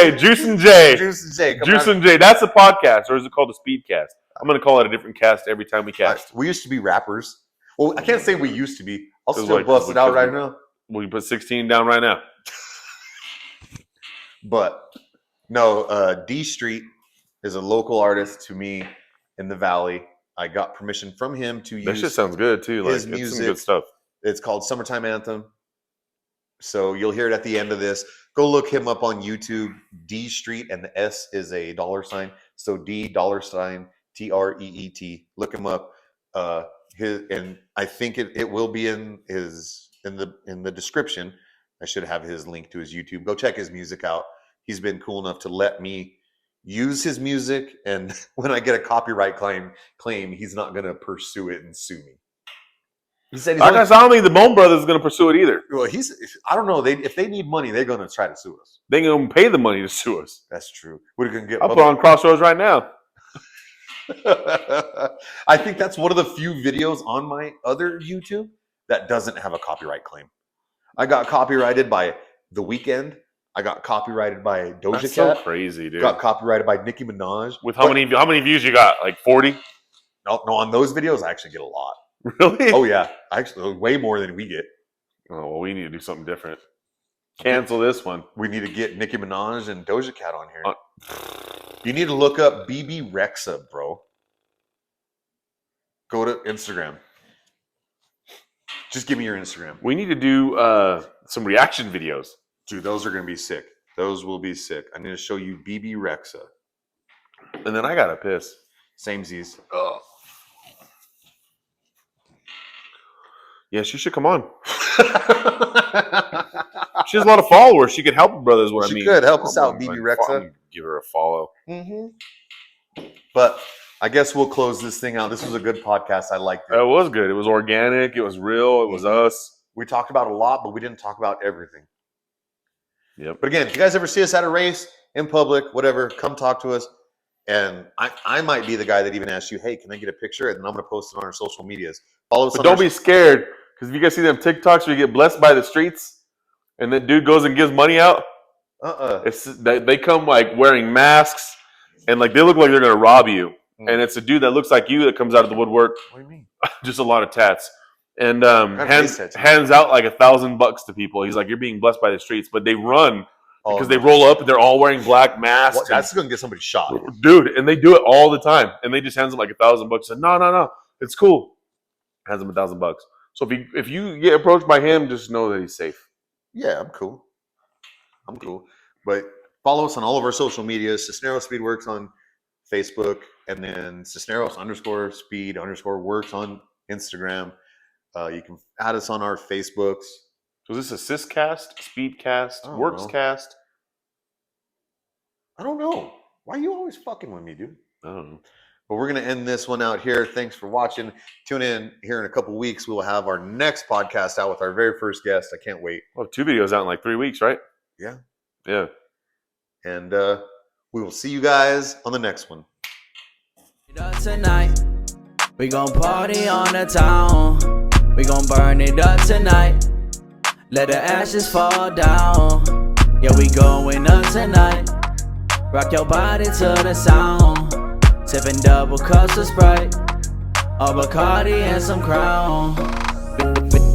J. Juice and J. That's a podcast, or is it called a speedcast? I'm going to call it a different cast every time we cast. We used to be rappers. Well, I can't say we used to be. I'll still bust it out right now. We can put 16 down right now. But No, tREET is a local artist to me in the Valley. I got permission from him to That shit use sounds good too. Like his it's some music. good stuff. It's called Summertime Anthem. So you'll hear it at the end of this. Go look him up on YouTube. tREET, and the S is a $sign. So $tREET. Look him up. And I think it will be in the description. I should have his link to his YouTube. Go check his music out. He's been cool enough to let me use his music, and when I get a copyright claim, he's not going to pursue it and sue me. He said, I don't think the Bone Brothers is going to pursue it either. Well, I don't know. If they need money, they're going to try to sue us. They ain't going to pay the money to sue us. That's true. We're going to get. I'll put on Crossroads right now. I think that's one of the few videos on my other YouTube that doesn't have a copyright claim. I got copyrighted by The Weeknd. I got copyrighted by Doja That's Cat. so crazy, dude. Got copyrighted by Nicki Minaj. With how many views you got? Like 40? No, on those videos I actually get a lot. Really? Oh yeah, actually way more than we get. Oh well, we need to do something different. Cancel this one. We need to get Nicki Minaj and Doja Cat on here. You need to look up BB Rexa, bro. Go to Instagram. Just give me your Instagram. We need to do some reaction videos. Dude, those are going to be sick. Those will be sick. I'm going to show you BB Rexa. And then I got to piss. Samesies. Oh. Yeah, she should come on. She has a lot of followers. She could help brothers. What I mean, she could help us out, BB Rexa. Give her a follow. Mm-hmm. But I guess we'll close this thing out. This was a good podcast. I liked it. It was good. It was organic. It was real. It was us. We talked about a lot, but we didn't talk about everything. Yep. But again, if you guys ever see us at a race, in public, whatever, come talk to us. And I might be the guy that even asks you, hey, can I get a picture? And then I'm going to post it on our social medias. Follow us. But don't be scared, because if you guys see them TikToks where you get blessed by the streets, and that dude goes and gives money out, they come like wearing masks, and like they look like they're going to rob you. And it's a dude that looks like you that comes out of the woodwork. What do you mean? Just a lot of tats. And hands out like $1,000 to people. He's like, you're being blessed by the streets. But they run because they roll up and they're all wearing black masks. What? That's going to get somebody shot. Dude, and they do it all the time. And they just hands them like $1,000. Said, no. It's cool. Hands them $1,000. So if you get approached by him, just know that he's safe. Yeah, I'm cool. But follow us on all of our social medias. Cisneros Speedworks on Facebook, and then Cisneros _speed_works on Instagram. You can add us on our Facebooks. So is this a Syscast, Speedcast, Workscast? I don't know. Why are you always fucking with me, dude? I don't know. But we're going to end this one out here. Thanks for watching. Tune in here in a couple weeks. We will have our next podcast out with our very first guest. I can't wait. Well, 2 videos out in like 3 weeks, right? Yeah. Yeah. And we will see you guys on the next one. Tonight, we gon' party on the town. We gon' burn it up tonight. Let the ashes fall down. Yeah, we going up tonight. Rock your body to the sound. Sipping double cups of Sprite, a Bacardi and some Crown.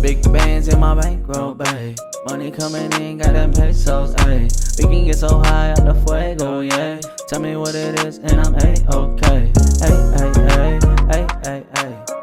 Big bands in my bankroll, babe. Money coming in, got them pesos, ayy. We can get so high out the fuego, yeah. Tell me what it is and I'm A-okay. Ay, ay, ay, ay, ay, ay.